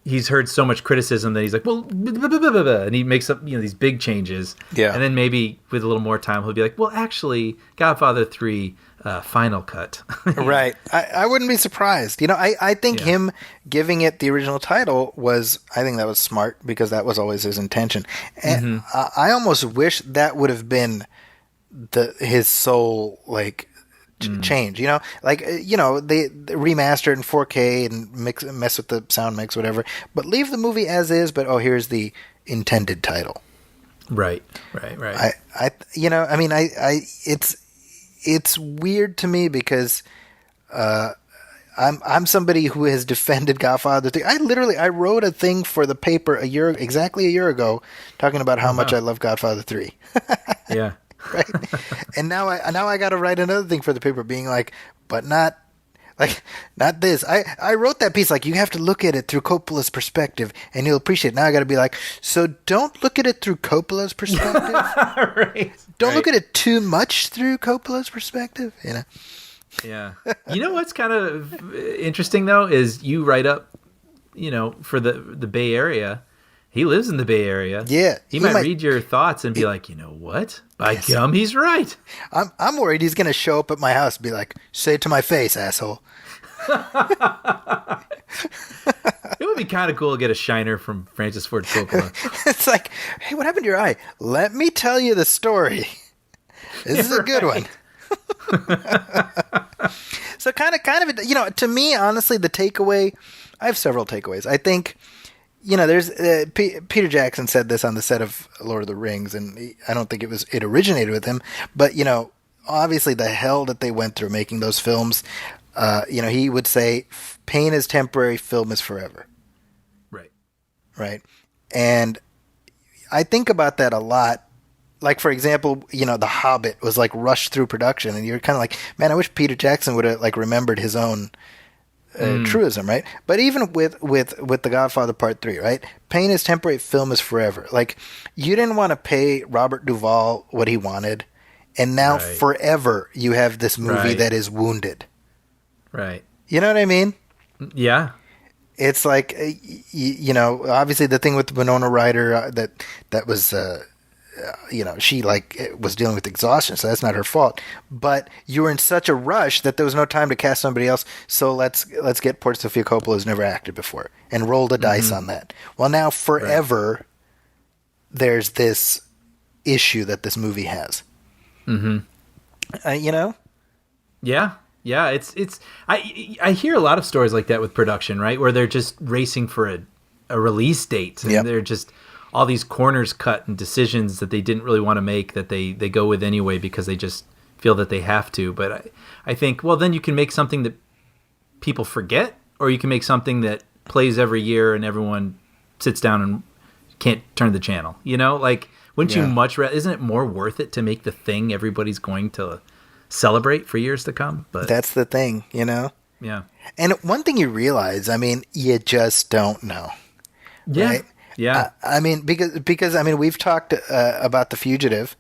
he's heard so much criticism that he's like, well, blah, blah, blah, blah, blah, and he makes up, these big changes. Yeah. And then maybe with a little more time, he'll be like, well, actually, Godfather 3 final cut. Right. I wouldn't be surprised. I think him giving it the original title I think that was smart, because that was always his intention. And I almost wish that would have been his sole, like, change, they remaster it in 4K and mess with the sound mix, whatever, but leave the movie as is, but here's the intended title. Right. It's weird to me, because I'm somebody who has defended Godfather 3. I wrote a thing for the paper exactly a year ago, talking about how much I love Godfather 3. Yeah. Right. And now I got to write another thing for the paper, being like, but not this. I wrote that piece like, you have to look at it through Coppola's perspective and you'll appreciate it. Now I got to be like, so don't look at it through Coppola's perspective. Right. Don't look at it too much through Coppola's perspective. Yeah. What's kind of interesting though is you write up, for the Bay Area. He lives in the Bay Area. Yeah. He might read your thoughts and be like, you know what? By gum, he's right. I'm worried he's going to show up at my house and be like, say it to my face, asshole. It would be kind of cool to get a shiner from Francis Ford Coppola. It's like, hey, what happened to your eye? Let me tell you the story. This is a good one. So kind of, to me, honestly, the takeaway, I have several takeaways. I think, there's Peter Jackson said this on the set of Lord of the Rings, and I don't think it originated with him, but obviously the hell that they went through making those films. He would say, pain is temporary, film is forever. Right. And I think about that a lot. Like, for example, The Hobbit was like rushed through production, and you're kind of like, man, I wish Peter Jackson would have like remembered his own truism, right? But even with The Godfather Part 3, right? Pain is temporary, film is forever. Like, you didn't want to pay Robert Duvall what he wanted, and now forever you have this movie that is wounded. Right. You know what I mean? Yeah. It's like, obviously the thing with Winona Ryder that was she was dealing with exhaustion, so that's not her fault. But you were in such a rush that there was no time to cast somebody else. So let's get Port Sophia Coppola, who's never acted before, and roll the dice on that. Well, now forever, there's this issue that this movie has. Yeah, it's I hear a lot of stories like that with production, right, where they're just racing for a release date, and they're just all these corners cut and decisions that they didn't really want to make that they go with anyway because they just feel that they have to. But I think, well, then you can make something that people forget, or you can make something that plays every year and everyone sits down and can't turn the channel. Wouldn't you much rather? Isn't it more worth it to make the thing everybody's going to celebrate for years to come? But that's the thing, Yeah. And one thing you realize, you just don't know. Yeah. Right? Yeah. Because we've talked about The Fugitive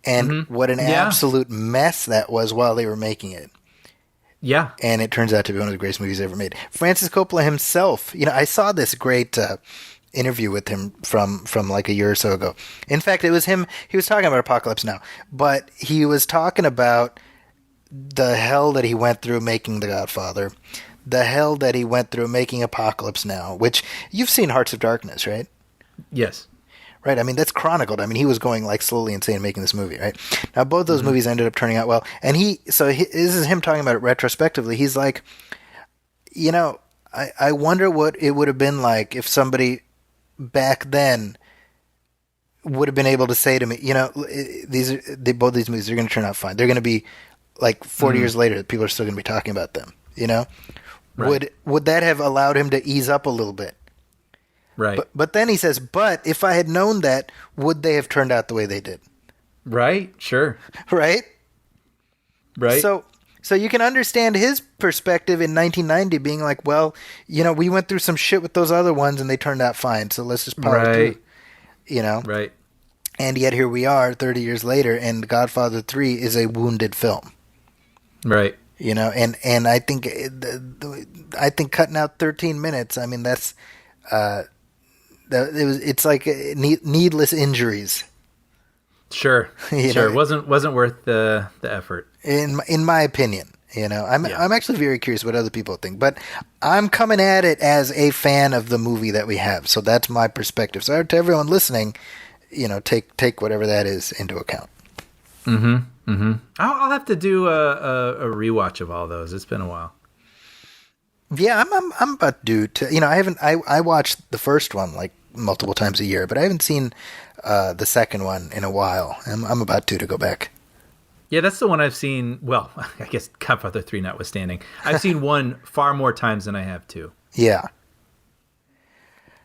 and what an absolute mess that was while they were making it. Yeah. And it turns out to be one of the greatest movies ever made. Francis Coppola himself, I saw this great interview with him from like a year or so ago. In fact, it was him. He was talking about Apocalypse Now, but he was talking about the hell that he went through making The Godfather, the hell that he went through making Apocalypse Now, which you've seen Hearts of Darkness, right? Yes. Right. That's chronicled. He was going slowly insane making this movie, right? Now, both those movies ended up turning out well. And this is him talking about it retrospectively. He's like, I wonder what it would have been like if somebody back then would have been able to say to me, both these movies are going to turn out fine. They're going to be 40 years later, people are still going to be talking about them, Right. Would that have allowed him to ease up a little bit? Right. But then he says, but if I had known that, would they have turned out the way they did? Right. Sure. Right? Right. So you can understand his perspective in 1990 being like, well, we went through some shit with those other ones and they turned out fine, so let's just power through. Right. And yet here we are 30 years later, and Godfather 3 is a wounded film. Right. And I think cutting out 13 minutes, that's it's like needless injuries. Sure. Sure. It wasn't worth the effort. In my opinion, I'm actually very curious what other people think, but I'm coming at it as a fan of the movie that we have. So that's my perspective. So to everyone listening, take whatever that is into account. I'll have to do a rewatch of all those. It's been a while. Yeah, I'm about due to. I watched the first one multiple times a year, but I haven't seen the second one in a while. I'm about due to go back. Yeah, that's the one I've seen. Well, I guess Godfather 3 notwithstanding, I've seen one far more times than I have two. Yeah.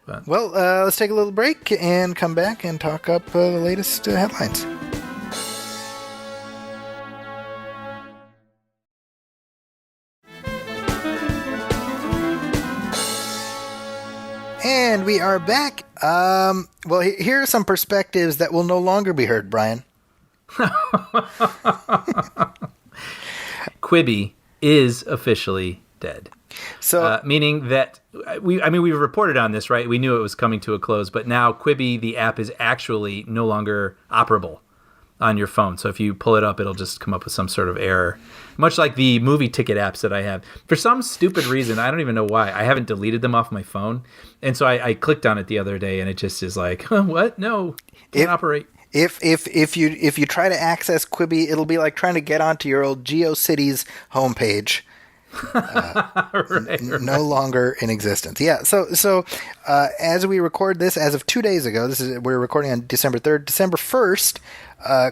But. Well, let's take a little break and come back and talk up the latest headlines. And we are back. Well, here are some perspectives that will no longer be heard, Brian. Quibi is officially dead. So, meaning that we reported on this, right? We knew it was coming to a close, but now Quibi, the app, is actually no longer operable on your phone. So if you pull it up, it'll just come up with some sort of error, much like the movie ticket apps that I have. For some stupid reason, I don't even know why, I haven't deleted them off my phone. And so I clicked on it the other day, and it just is like, what? No, can't operate. If you try to access Quibi, it'll be like trying to get onto your old GeoCities homepage. Right. No longer in existence. Yeah. So as we record this, as of 2 days ago, we're recording on December 3rd. December 1st,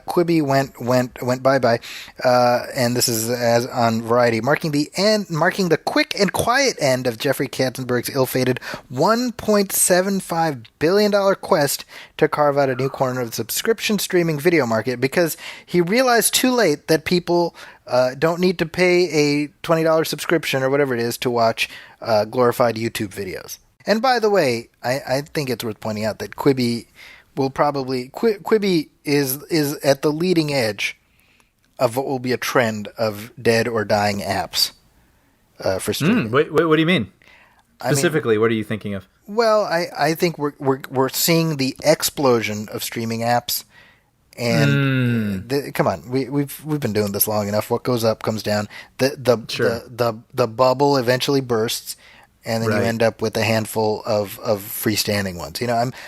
Quibi went bye-bye, and this is as on Variety, marking the quick and quiet end of Jeffrey Katzenberg's ill-fated $1.75 billion quest to carve out a new corner of the subscription streaming video market, because he realized too late that people don't need to pay a $20 subscription or whatever it is to watch glorified YouTube videos. And by the way, I think it's worth pointing out that Quibi is at the leading edge of what will be a trend of dead or dying apps for streaming. What do you mean? Specifically, what are you thinking of? Well, I think we're seeing the explosion of streaming apps And come on, we've been doing this long enough. What goes up comes down. The bubble eventually bursts, and then you end up with a handful of freestanding ones.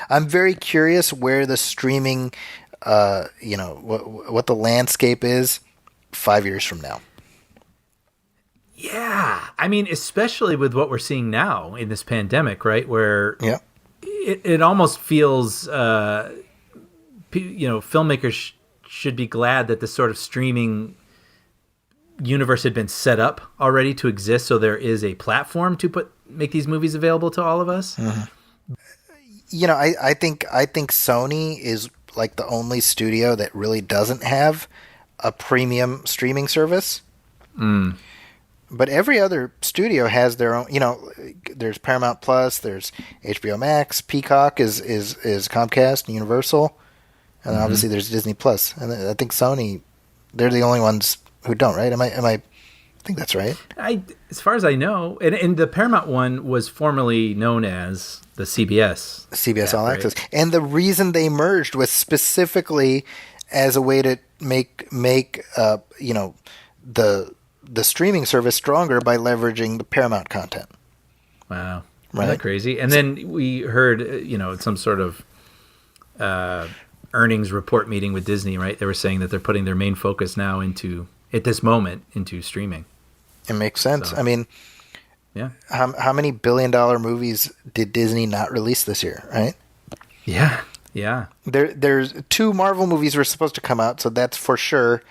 I'm very curious where the streaming, what the landscape is 5 years from now. Yeah, I mean, especially with what we're seeing now in this pandemic, right? Where it almost feels, filmmakers should be glad that this sort of streaming universe had been set up already to exist, so there is a platform to make these movies available to all of us. Mm-hmm. I think Sony is like the only studio that really doesn't have a premium streaming service. But every other studio has their own. There's Paramount Plus, there's HBO Max, Peacock is Comcast and Universal, and obviously there's Disney Plus. And I think Sony, they're the only ones who don't, right? I think that's right. As far as I know, and the Paramount one was formerly known as the CBS All Access, and the reason they merged was specifically as a way to make the streaming service stronger by leveraging the Paramount content. Wow. Right? Isn't that crazy? And then we heard, some sort of earnings report meeting with Disney, right? They were saying that they're putting their main focus now at this moment, into streaming. It makes sense. So, I mean, yeah. How many billion-dollar movies did Disney not release this year, right? Yeah. Yeah. There's 2 Marvel movies were supposed to come out, so that's for sure,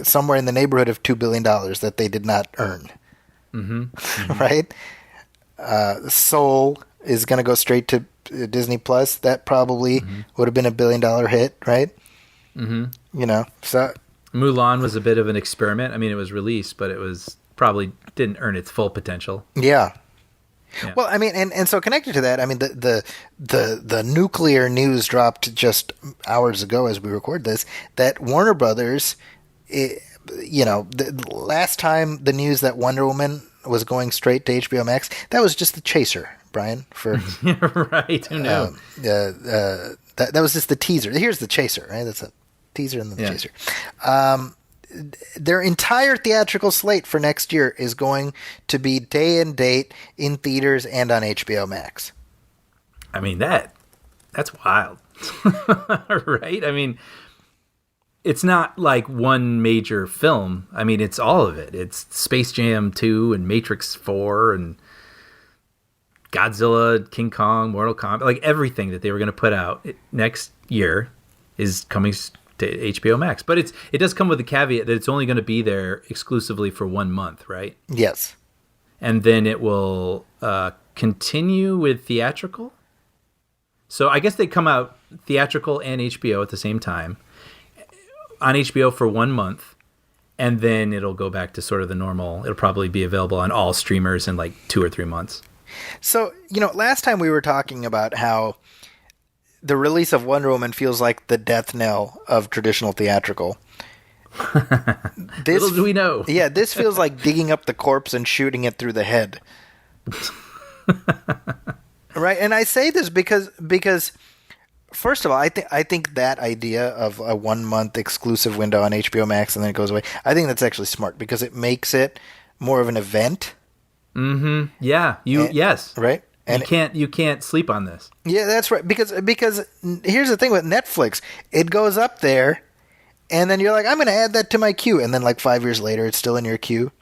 somewhere in the neighborhood of $2 billion that they did not earn. Right? Soul is going to go straight to Disney Plus. That probably would have been $1 billion hit, right? So Mulan was a bit of an experiment. I mean, it was released, but it probably didn't earn its full potential. Yeah. Well, I mean, and so connected to that, I mean, the nuclear news dropped just hours ago as we record this, that Warner Brothers, the last time the news that Wonder Woman was going straight to HBO Max, that was just the chaser, Brian. For right, who knew? That was just the teaser. Here's the chaser, right? That's a teaser and then the chaser. Their entire theatrical slate for next year is going to be day and date in theaters and on HBO Max. I mean, that's wild. Right? I mean, it's not like one major film. I mean, it's all of it. It's Space Jam 2 and Matrix 4 and Godzilla, King Kong, Mortal Kombat. Like everything that they were going to put out next year is coming to HBO Max. But it does come with the caveat that it's only going to be there exclusively for 1 month, right? Yes. And then it will continue with theatrical. So I guess they come out theatrical and HBO at the same time on HBO for 1 month. And then it'll go back to sort of the normal. It'll probably be available on all streamers in like 2 or 3 months. So, last time we were talking about how the release of Wonder Woman feels like the death knell of traditional theatrical. Little do we know. Yeah, this feels like digging up the corpse and shooting it through the head. Right? And I say this because first of all, I think that idea of a 1 month exclusive window on HBO Max and then it goes away, I think that's actually smart because it makes it more of an event. Mm-hmm. Yeah. Yes. Right? And you can't sleep on this. Yeah, that's right. Because here's the thing with Netflix, it goes up there, and then you're like, I'm going to add that to my queue, and then like 5 years later, it's still in your queue.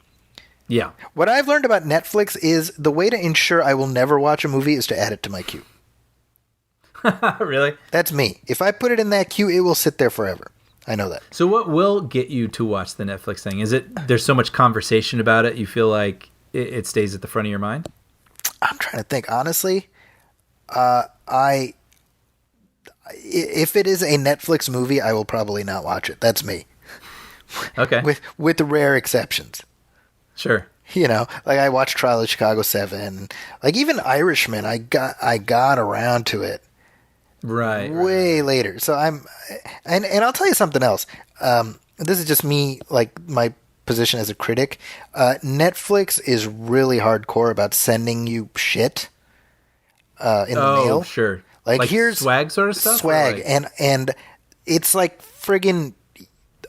Yeah. What I've learned about Netflix is the way to ensure I will never watch a movie is to add it to my queue. Really? That's me. If I put it in that queue, it will sit there forever. I know that. So what will get you to watch the Netflix thing? Is it there's so much conversation about it, you feel like it stays at the front of your mind? I'm trying to think. Honestly, if it is a Netflix movie, I will probably not watch it. That's me. Okay. With rare exceptions. Sure. Like I watched Trial of Chicago 7. Like even Irishman, I got around to it. Right. Way later. So and I'll tell you something else. This is just me, like my position as a critic. Netflix is really hardcore about sending you shit in the mail. Sure. Like here's swag sort of stuff. Swag, and it's like friggin'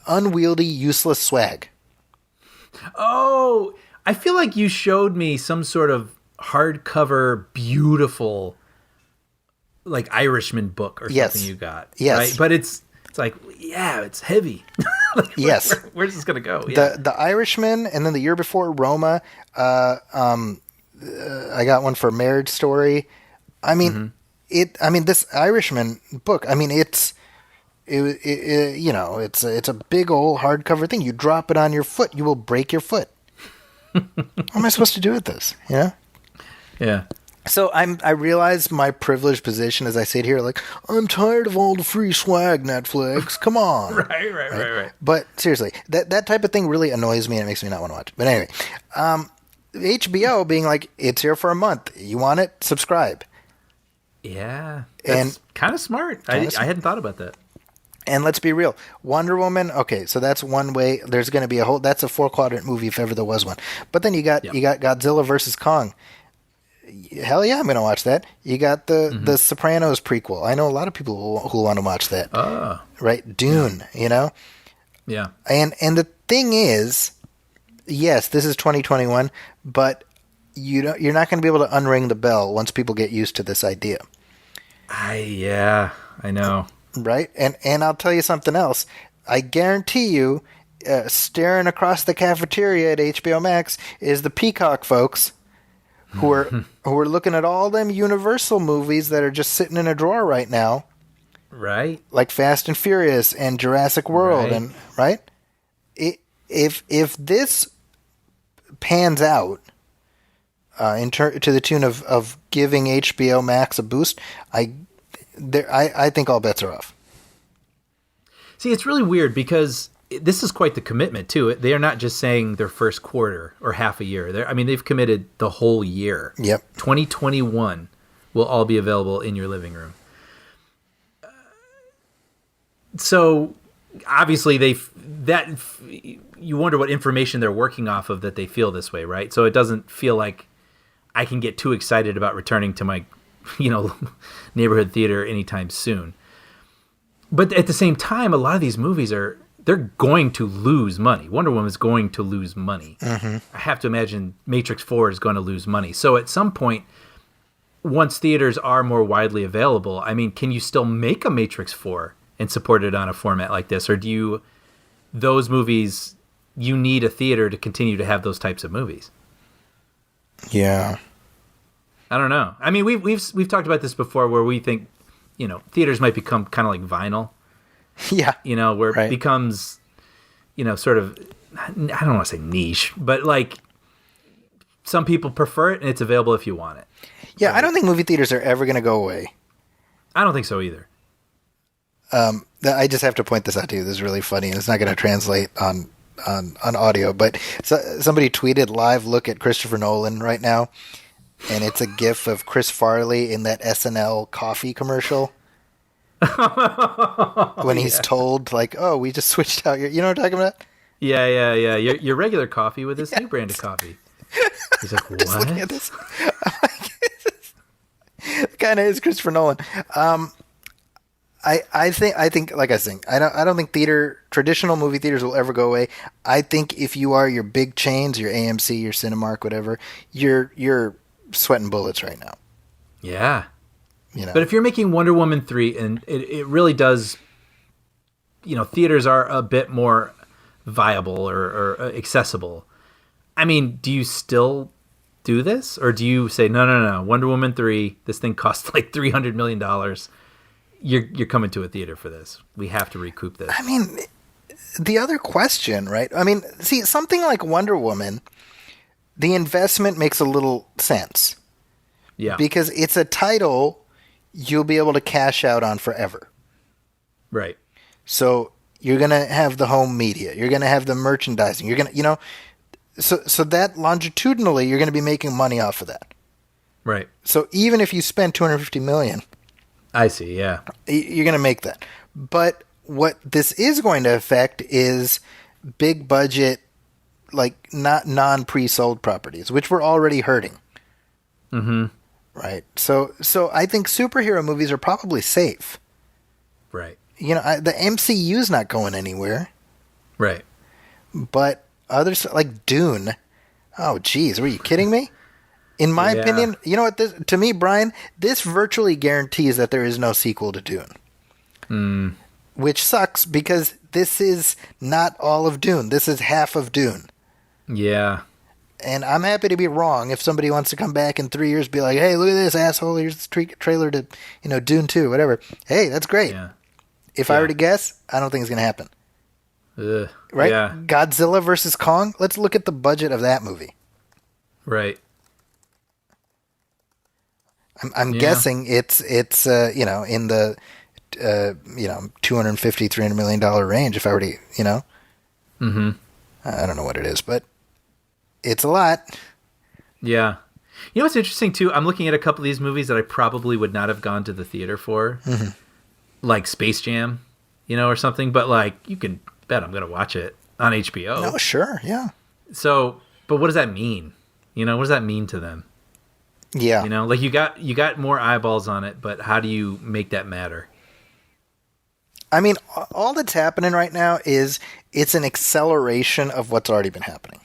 unwieldy, useless swag. Oh, I feel like you showed me some sort of hardcover, beautiful, like Irishman book or something you got. Yes. Right? But it's like, yeah, it's heavy. Like, yes. Where's this going to go? Yeah. The Irishman, and then the year before, Roma. I got one for Marriage Story. I mean, this Irishman book, I mean, it's a big old hardcover thing. You drop it on your foot, you will break your foot. What am I supposed to do with this? You know? Yeah. So I realize my privileged position as I sit here, like, I'm tired of all the free swag, Netflix. Come on. Right. But seriously, that type of thing really annoys me and it makes me not want to watch. But anyway, HBO being like, it's here for a month. You want it? Subscribe. Yeah. That's kind of smart. I hadn't thought about that. And let's be real. Wonder Woman, okay, so that's one way. There's going to be that's a 4-quadrant movie if ever there was one. But then you got Godzilla versus Kong. Hell yeah, I'm going to watch that. You got the Sopranos prequel. I know a lot of people who want to watch that. Right? Dune, you know? Yeah. And the thing is, yes, this is 2021, but you're not going to be able to unring the bell once people get used to this idea. I know. Right? And I'll tell you something else. I guarantee you, staring across the cafeteria at HBO Max is the Peacock folks who are looking at all them Universal movies that are just sitting in a drawer right now. Right. Like Fast and Furious and Jurassic World and right? If this pans out to the tune of giving HBO Max a boost, I think all bets are off. See, it's really weird because this is quite the commitment too. They are not just saying their first quarter or half a year. They've committed the whole year. Yep. 2021 will all be available in your living room. So obviously you wonder what information they're working off of that they feel this way, right? So it doesn't feel like I can get too excited about returning to my neighborhood theater anytime soon. But at the same time, a lot of these movies they're going to lose money. Wonder Woman is going to lose money. Mm-hmm. I have to imagine Matrix 4 is going to lose money. So at some point, once theaters are more widely available, I mean, can you still make a Matrix 4 and support it on a format like this? Or those movies, you need a theater to continue to have those types of movies? Yeah. I don't know. I mean, we've talked about this before where we think, theaters might become kind of like vinyl. Yeah. Where it becomes, sort of, I don't want to say niche, but like some people prefer it and it's available if you want it. Yeah, I don't think movie theaters are ever going to go away. I don't think so either. I just have to point this out to you. This is really funny, and it's not going to translate on audio, but somebody tweeted live look at Christopher Nolan right now, and it's a gif of Chris Farley in that SNL coffee commercial. When he's told, like, oh, we just switched out your... You know what I'm talking about? Yeah. Your regular coffee with this new brand of coffee. He's like, what? Just looking at this. It kind of is Christopher Nolan. I think, like I think, I don't think traditional movie theaters will ever go away. I think if you are your big chains, your AMC, your Cinemark, whatever, you're sweating bullets right now. Yeah. But if you're making Wonder Woman 3, and it really does, theaters are a bit more viable or accessible. I mean, do you still do this? Or do you say, no, Wonder Woman 3, this thing costs like $300 million. You're coming to a theater for this. We have to recoup this. I mean, the other question, right? I mean, see, something like Wonder Woman, the investment makes a little sense. Yeah. Because it's a title you'll be able to cash out on forever. Right. So you're going to have the home media. You're going to have the merchandising. You're going to, so that longitudinally, you're going to be making money off of that. Right. So even if you spend $250 million... I see, yeah. You're going to make that. But what this is going to affect is big budget, like not non-pre-sold properties, which we're already hurting. Mm-hmm. Right. So I think superhero movies are probably safe. Right. You know, the MCU's not going anywhere, Right. but others like Dune. Oh, geez, were you kidding me? In my Yeah. opinion, you know what? To me, Brian, this virtually guarantees that there is no sequel to Dune. Which sucks because this is not all of Dune. This is half of Dune. Yeah. And I'm happy to be wrong. If somebody wants to come back in 3 years, be like, "Hey, look at this asshole! Here's the trailer to, Dune 2, whatever." Hey, that's great. Yeah. If I were to guess, I don't think it's going to happen. Ugh. Right? Yeah. Godzilla versus Kong. Let's look at the budget of that movie. Right. I'm guessing it's in the $250-300 million range. If I were to I don't know what it is, but it's a lot. Yeah. You know what's interesting too? I'm looking at a couple of these movies that I probably would not have gone to the theater for, like Space Jam, or something. But like, you can bet I'm going to watch it on HBO. Oh, sure, yeah. So, but what does that mean? What does that mean to them? Yeah. Like you got more eyeballs on it, but how do you make that matter? I mean, all that's happening right now is it's an acceleration of what's already been happening.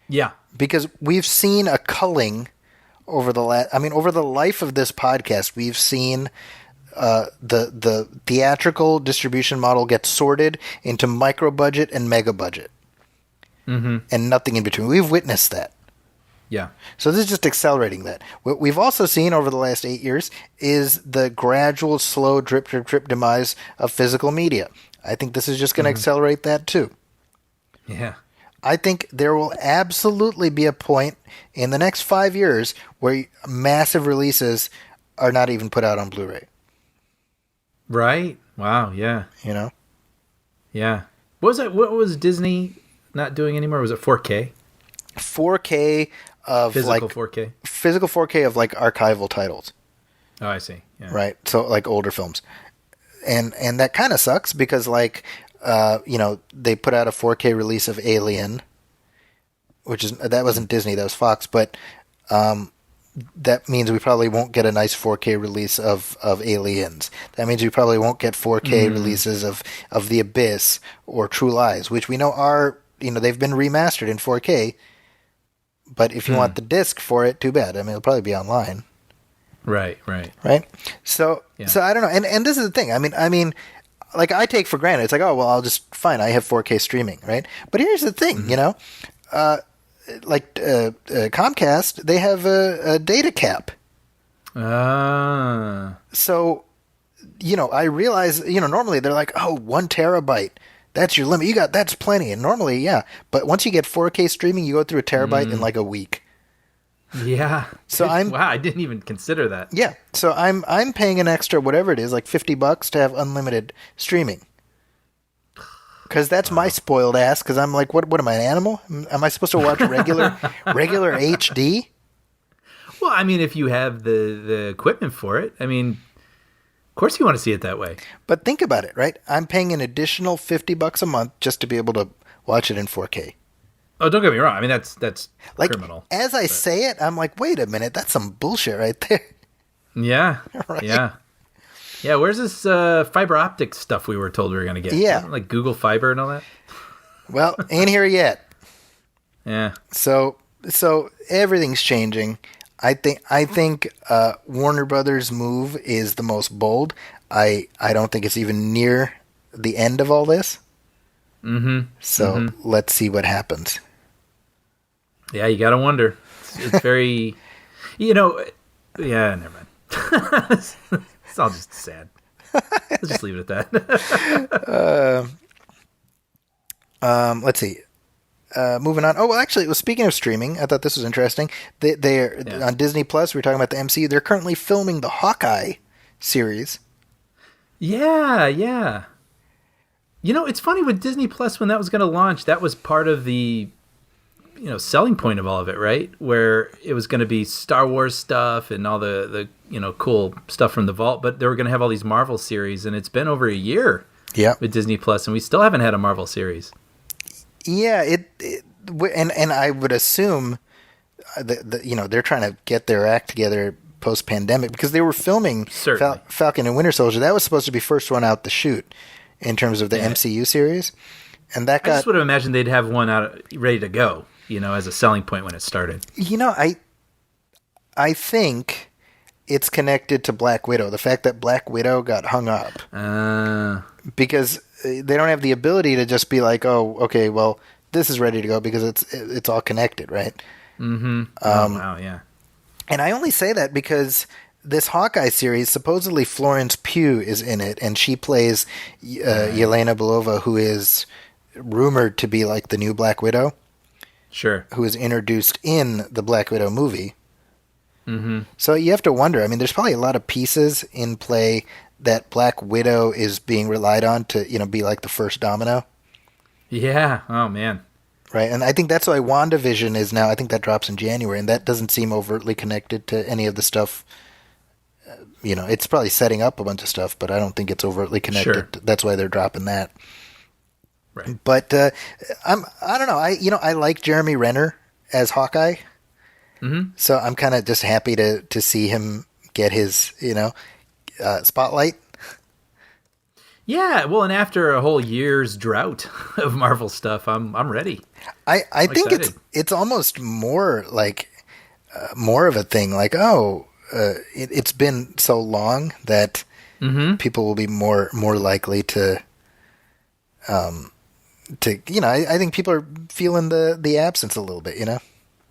Yeah. Because we've seen a culling over the life of this podcast, we've seen the theatrical distribution model get sorted into micro budget and mega budget. And nothing in between. We've witnessed that. Yeah. So this is just accelerating that. What we've also seen over the last 8 years is the gradual, slow drip demise of physical media. I think this is just going to accelerate that too. Yeah. I think there will absolutely be a point in the next 5 years where massive releases are not even put out on Blu-ray. Right? Wow, yeah. Yeah. What was Disney not doing anymore? Was it 4K? 4K of Physical 4K? Physical 4K of like archival titles. Oh, I see. Yeah. Right? So like older films. And that kind of sucks because like they put out a 4K release of Alien, that wasn't Disney, that was Fox, but that means we probably won't get a nice 4K release of Aliens. That means we probably won't get 4K releases of The Abyss or True Lies, which we know are, they've been remastered in 4K, but if you want the disc for it, too bad. I mean, it'll probably be online. Right. So I don't know. And this is the thing. I mean, like I take for granted. It's like, oh, well, I'll just, fine. I have 4K streaming, right? But here's the thing, Comcast, they have a data cap. So, I realize, normally they're like, oh, 1 terabyte. That's your limit. That's plenty. And normally, yeah. But once you get 4K streaming, you go through a terabyte in like a week. Yeah. So wow, I didn't even consider that. Yeah. So I'm paying an extra, whatever it is, like $50 to have unlimited streaming. Because that's my spoiled ass. Because I'm like, what am I, an animal? Am I supposed to watch regular HD? Well, I mean, if you have the equipment for it, I mean, of course you want to see it that way. But think about it, right? I'm paying an additional $50 a month just to be able to watch it in 4K. Oh, don't get me wrong. I mean, that's like, criminal. As I say it, I'm like, wait a minute, that's some bullshit right there. Yeah. Right? Yeah. Yeah, where's this fiber optic stuff we were told we were going to get? Yeah. Like Google Fiber and all that? Well, ain't here yet. Yeah. So everything's changing. I think Warner Brothers' move is the most bold. I don't think it's even near the end of all this. So let's see what happens. Yeah, you got to wonder. It's very, yeah, never mind. It's all just sad. Let's just leave it at that. Let's see. Moving on. Oh, well, actually, speaking of streaming, I thought this was interesting. They're on Disney Plus. We were talking about the MCU. They're currently filming the Hawkeye series. Yeah. It's funny with Disney Plus when that was going to launch. That was part of the selling point of all of it, right? Where it was going to be Star Wars stuff and all the cool stuff from the vault, but they were going to have all these Marvel series, and it's been over a year with Disney Plus, and we still haven't had a Marvel series. Yeah, and I would assume they're trying to get their act together post-pandemic because they were filming Certainly. Falcon and Winter Soldier. That was supposed to be first one out the chute in terms of the MCU series, and that I got. just would have imagined they'd have one out ready to go, as a selling point when it started. I think it's connected to Black Widow. The fact that Black Widow got hung up because they don't have the ability to just be like, oh, okay, well, this is ready to go because it's all connected, right? Mm-hmm. Wow, yeah. And I only say that because this Hawkeye series, supposedly Florence Pugh is in it, and she plays Yelena Belova, who is rumored to be like the new Black Widow. Sure. Who is introduced in the Black Widow movie. Mm-hmm. So you have to wonder. I mean, there's probably a lot of pieces in play that Black Widow is being relied on to, be like the first domino. Yeah. Oh, man. Right, and I think that's why WandaVision is now, I think that drops in January, and that doesn't seem overtly connected to any of the stuff. It's probably setting up a bunch of stuff, but I don't think it's overtly connected. Sure. That's why they're dropping that. Right. But I don't know. I like Jeremy Renner as Hawkeye. Mm-hmm. So I'm kind of just happy to see him get his, spotlight. Yeah, well, and after a whole year's drought of Marvel stuff, I'm ready. I think excited. it's almost more like more of a thing. Like, it's been so long that people will be more likely to. I think people are feeling the absence a little bit.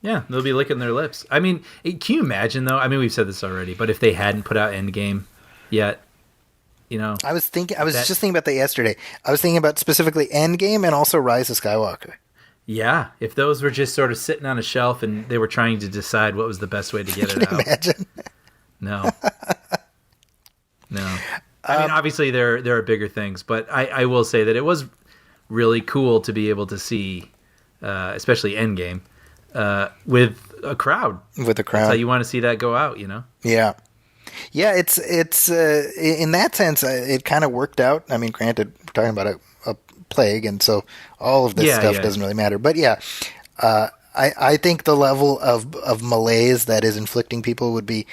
Yeah, they'll be licking their lips. I mean, can you imagine though? I mean, we've said this already, but if they hadn't put out Endgame yet. I was just thinking about that yesterday. I was thinking about specifically Endgame and also Rise of Skywalker. Yeah, if those were just sort of sitting on a shelf and they were trying to decide what was the best way to get it out. Imagine? No. I mean, obviously there are bigger things, but I will say that it was really cool to be able to see, especially Endgame, with a crowd. With a crowd. That's how you want to see that go out, Yeah. Yeah, it's in that sense, it kind of worked out. I mean, granted, we're talking about a plague, and so all of this stuff doesn't really matter. But yeah, I think the level of malaise that is inflicting people would be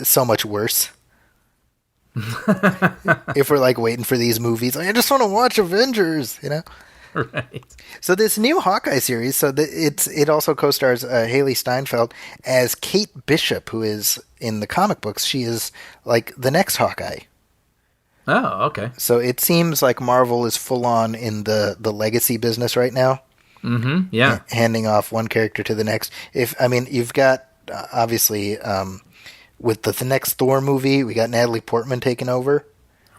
so much worse. If we're like waiting for these movies, I just want to watch Avengers, Right. So this new Hawkeye series, it also co-stars Haley Steinfeld as Kate Bishop, who is in the comic books. She is like the next Hawkeye. Oh, okay. So it seems like Marvel is full on in the legacy business right now. Mm-hmm. Yeah. Handing off one character to the next. You've got obviously with the next Thor movie, we got Natalie Portman taking over.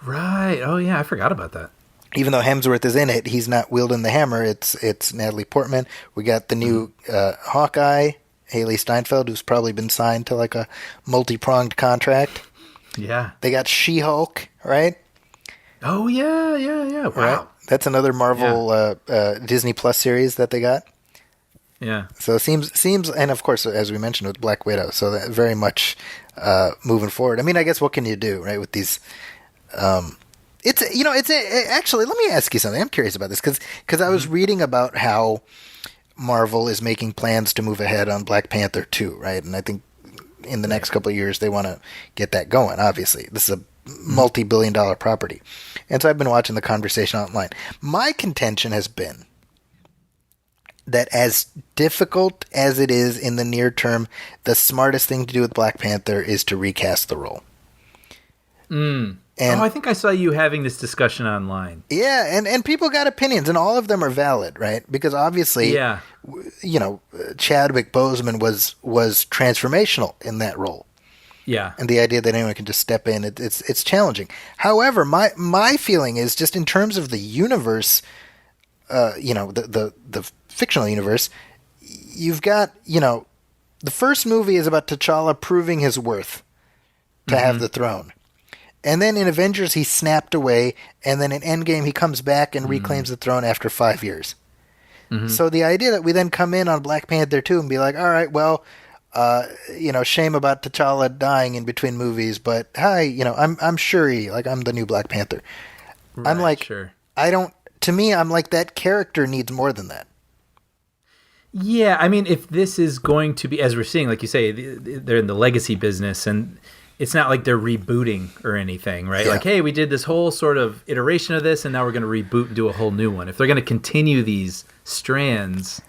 Right. Oh yeah, I forgot about that. Even though Hemsworth is in it, he's not wielding the hammer. It's Natalie Portman. We got the new Hawkeye, Haley Steinfeld, who's probably been signed to like a multi-pronged contract. Yeah. They got She-Hulk, right? Oh yeah. Wow. Right? That's another Marvel Disney Plus series that they got. Yeah. So it seems, and of course, as we mentioned, with Black Widow, so that very much moving forward. I mean, I guess what can you do, right, with these? Actually, let me ask you something. I'm curious about this because I was reading about how Marvel is making plans to move ahead on Black Panther 2, right? And I think in the next couple of years they want to get that going. Obviously, this is a multi-billion-dollar property, and so I've been watching the conversation online. My contention has been that as difficult as it is in the near term, the smartest thing to do with Black Panther is to recast the role. And, I think I saw you having this discussion online. Yeah, and people got opinions, and all of them are valid, right? Because obviously, Chadwick Boseman was transformational in that role. Yeah. And the idea that anyone can just step in, it's challenging. However, my feeling is just in terms of the universe, the fictional universe, you've got, the first movie is about T'Challa proving his worth to have the throne. And then in Avengers, he's snapped away. And then in Endgame, he comes back and reclaims the throne after 5 years. So the idea that we then come in on Black Panther 2 and be like, all right, well, shame about T'Challa dying in between movies, but hi, I'm Shuri, like I'm the new Black Panther. Right, I'm like, sure. I'm like, that character needs more than that. Yeah, I mean, if this is going to be, as we're seeing, like you say, they're in the legacy business, and it's not like they're rebooting or anything, right? Yeah. Like, hey, we did this whole sort of iteration of this, and now we're going to reboot and do a whole new one. If they're going to continue these strands,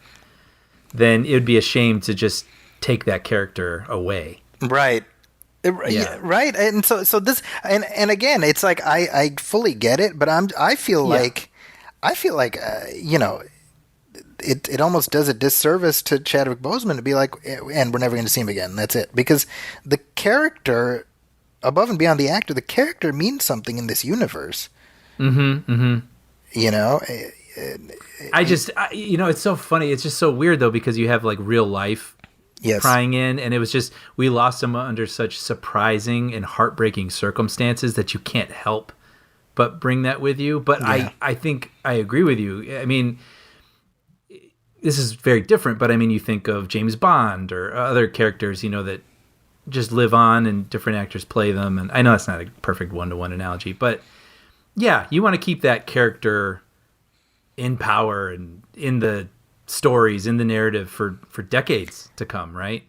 then it would be a shame to just take that character away. Right. Yeah, right. And so this and again, it's like I fully get it, but I feel like it almost does a disservice to Chadwick Boseman to be like, and we're never going to see him again. That's it. Because the character, above and beyond the actor, the character means something in this universe. Mm-hmm. Mm-hmm. It's so funny. It's just so weird though, because you have like real life prying in, and it was just, we lost him under such surprising and heartbreaking circumstances that you can't help but bring that with you. But I think I agree with you. I mean, this is very different, but I mean, you think of James Bond or other characters, that just live on and different actors play them. And I know that's not a perfect one-to-one analogy, but yeah, you want to keep that character in power and in the stories, in the narrative for decades to come, right?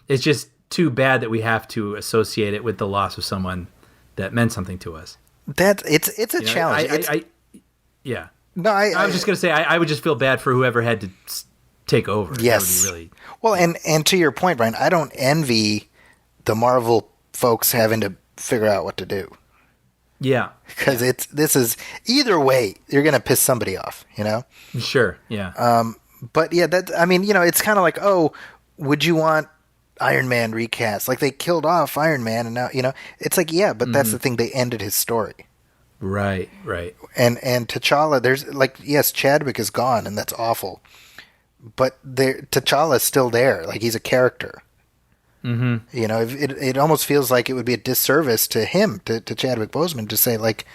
It's just too bad that we have to associate it with the loss of someone that meant something to us. It's a challenge. Yeah. No, I was just going to say, I would just feel bad for whoever had to take over. Yes. That would be really... Well, and to your point, Brian, I don't envy the Marvel folks having to figure out what to do. Yeah. Because this is, either way, you're going to piss somebody off, Sure, yeah. But yeah, it's kind of like, oh, would you want Iron Man recast? Like, they killed off Iron Man, and now, it's like, yeah, but that's the thing, they ended his story. Right. And T'Challa, there's like, yes, Chadwick is gone, and that's awful, but T'Challa's still there. Like, he's a character. Mm-hmm. It almost feels like it would be a disservice to him, to Chadwick Boseman, to say like,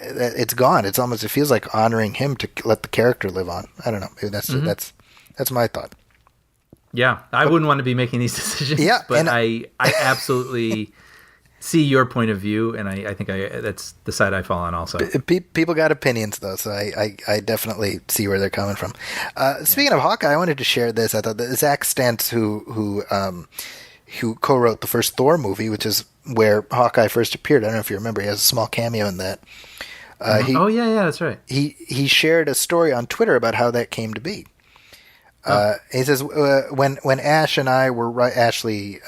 it's gone. It feels like honoring him to let the character live on. I don't know. Maybe that's my thought. Yeah, I wouldn't want to be making these decisions. Yeah, but I absolutely see your point of view, and I think that's the side I fall on also. People got opinions, though, so I definitely see where they're coming from. Speaking of Hawkeye, I wanted to share this. I thought that Zach Stentz, who co-wrote the first Thor movie, which is where Hawkeye first appeared. I don't know if you remember. He has a small cameo in that. That's right. He shared a story on Twitter about how that came to be. He says when Ash and I were Ashley.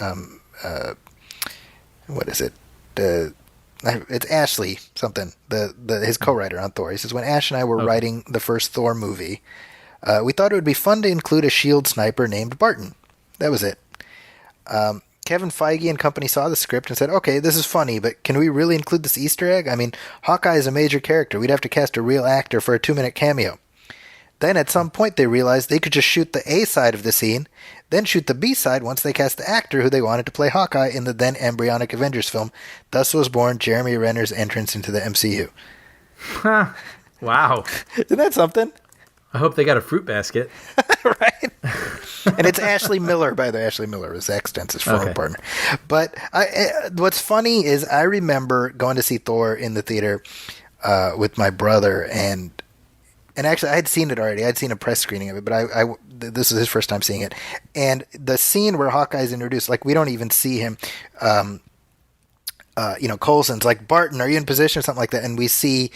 What is it? It's Ashley something. His co-writer on Thor. He says when Ash and I were writing the first Thor movie, we thought it would be fun to include a shield sniper named Barton. That was it. Kevin Feige and company saw the script and said, okay, this is funny, but can we really include this Easter egg? I mean, Hawkeye is a major character. We'd have to cast a real actor for a 2-minute cameo. Then at some point they realized they could just shoot the A side of the scene, then shoot the B side once they cast the actor who they wanted to play Hawkeye in the then embryonic Avengers film. Thus was born Jeremy Renner's entrance into the MCU. Wow. Isn't that something? I hope they got a fruit basket. Right? And it's Ashley Miller, by the way. Ashley Miller was Zach Stentz's former partner. But what's funny is I remember going to see Thor in the theater with my brother, and actually I had seen it already. I'd seen a press screening of it, but this was his first time seeing it. And the scene where Hawkeye's introduced, like, we don't even see him. Coulson's like, Barton, are you in position or something like that? And we see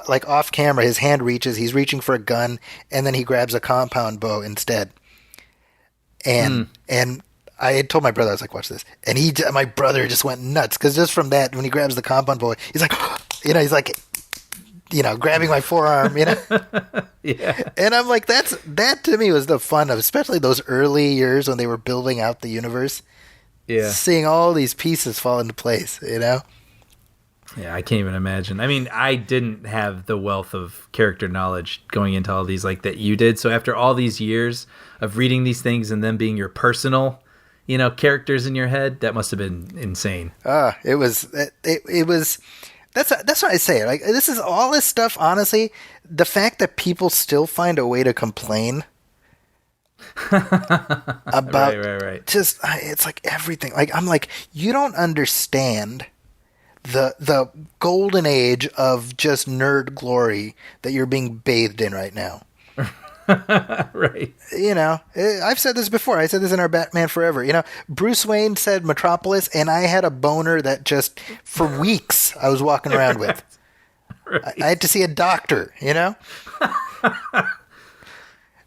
like off camera, his hand reaches, he's reaching for a gun, and then he grabs a compound bow instead. And I had told my brother, I was like, watch this. And my brother just went nuts, because just from that, when he grabs the compound bow, he's like, he's like, grabbing my forearm, Yeah. And I'm like, that to me was the fun of, especially those early years when they were building out the universe. Yeah. Seeing all these pieces fall into place, Yeah, I can't even imagine. I mean, I didn't have the wealth of character knowledge going into all these like that you did. So after all these years of reading these things and them being your personal, characters in your head, that must have been insane. It was. That's what I say. Like, this is all this stuff. Honestly, the fact that people still find a way to complain about right. Just it's like everything. Like, I'm like, you don't understand the golden age of just nerd glory that you're being bathed in right now. Right. I've said this before. I said this in our Batman Forever. Bruce Wayne said Metropolis, and I had a boner that just, for weeks, I was walking around with. Right. I had to see a doctor, Yeah,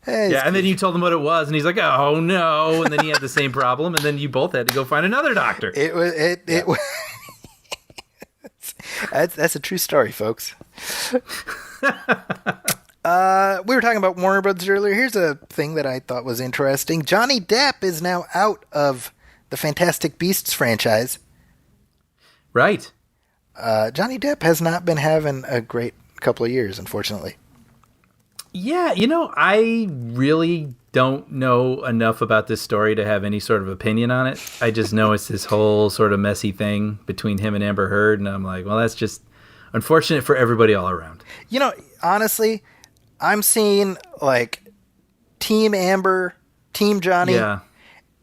and then you told him what it was, and he's like, "Oh no!" And then he had the same problem, and then you both had to go find another doctor. It was. That's a true story, folks. We were talking about Warner Brothers earlier. Here's a thing that I thought was interesting. Johnny Depp is now out of the Fantastic Beasts franchise. Right. Johnny Depp has not been having a great couple of years, unfortunately. Yeah, I really don't know enough about this story to have any sort of opinion on it. I just know it's this whole sort of messy thing between him and Amber Heard, and I'm like, well, that's just unfortunate for everybody all around. Honestly, I'm seeing like Team Amber, Team Johnny,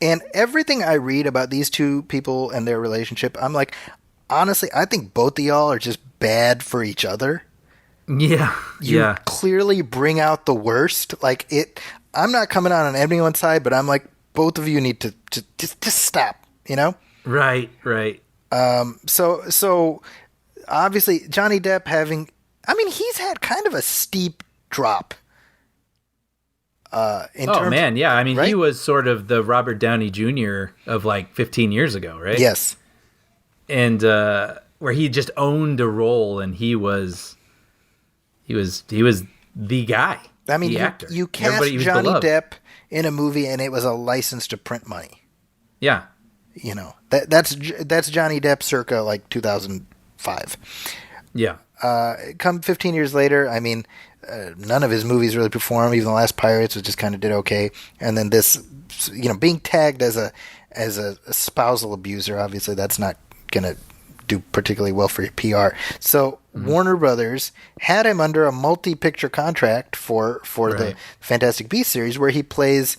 and everything I read about these two people and their relationship, I'm like, honestly, I think both of y'all are just bad for each other. Yeah. You clearly bring out the worst. Like I'm not coming out on anyone's side, but I'm like, both of you need to just stop, Right. So obviously Johnny Depp he's had kind of a steep drop. Right? He was sort of the Robert Downey Jr. of like 15 years ago, right? Yes. And where he just owned a role, and he was the guy. I mean, the actor. You cast Johnny Depp in a movie, and it was a license to print money. Yeah. That's Johnny Depp circa like 2005. Yeah. Come 15 years later, none of his movies really performed. Even The Last Pirates just kind of did okay. And then this, being tagged as a spousal abuser, obviously that's not going to do particularly well for your PR. So Warner Brothers had him under a multi-picture contract for the Fantastic Beasts series, where he plays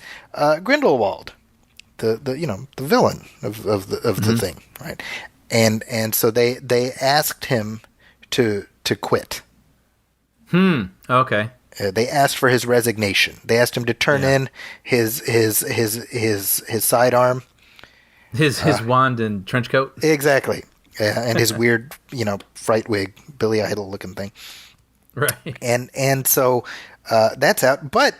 Grindelwald, the villain of the thing, right? And so they asked him to quit. Okay. They asked for his resignation. They asked him to turn in his sidearm, his wand and trench coat. Exactly. And his weird, fright wig, Billy Idol looking thing. Right. And so that's out. But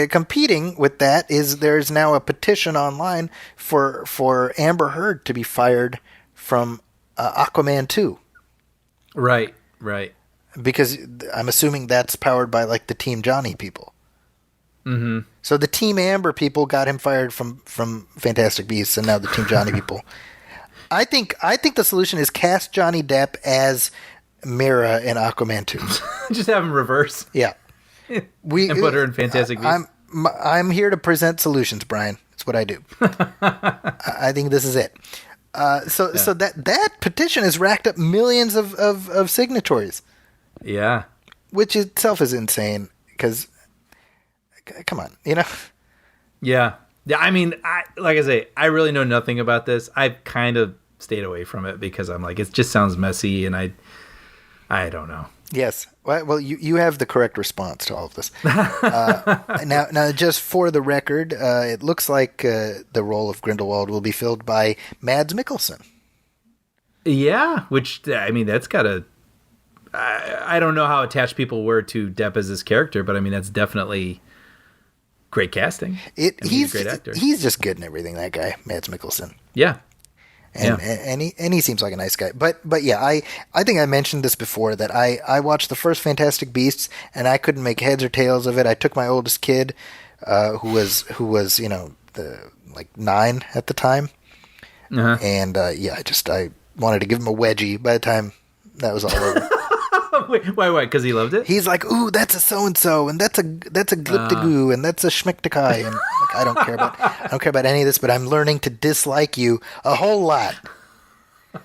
competing with that there's now a petition online for Amber Heard to be fired from Aquaman 2. Right. Because I'm assuming that's powered by like the Team Johnny people. Mm-hmm. So the Team Amber people got him fired from Fantastic Beasts, and now the Team Johnny people. I think the solution is cast Johnny Depp as Mera in Aquaman 2. Just have him reverse. Yeah. And put her in Fantastic Beasts. I'm here to present solutions, Brian. That's what I do. I think this is it. So that petition has racked up millions of signatories. Yeah. Which itself is insane, because, come on, Yeah. Like I say, I really know nothing about this. I've kind of stayed away from it because I'm like, it just sounds messy, and I don't know. Yes. Well, you have the correct response to all of this. Now, just for the record, it looks like the role of Grindelwald will be filled by Mads Mikkelsen. Yeah, which, that's got to... I don't know how attached people were to Depp as this character, but that's definitely great casting. He's a great actor. He's just good in everything, that guy, Mads Mikkelsen. Yeah. And he seems like a nice guy. But yeah, I think I mentioned this before, that I watched the first Fantastic Beasts, and I couldn't make heads or tails of it. I took my oldest kid, who was 9 at the time. Uh-huh. And I wanted to give him a wedgie by the time that was all over. Wait, why? Because he loved it? He's like, ooh, that's a so-and-so, and that's a gliptagoo, and that's a schmicktakai, and like, I don't care about any of this, but I'm learning to dislike you a whole lot.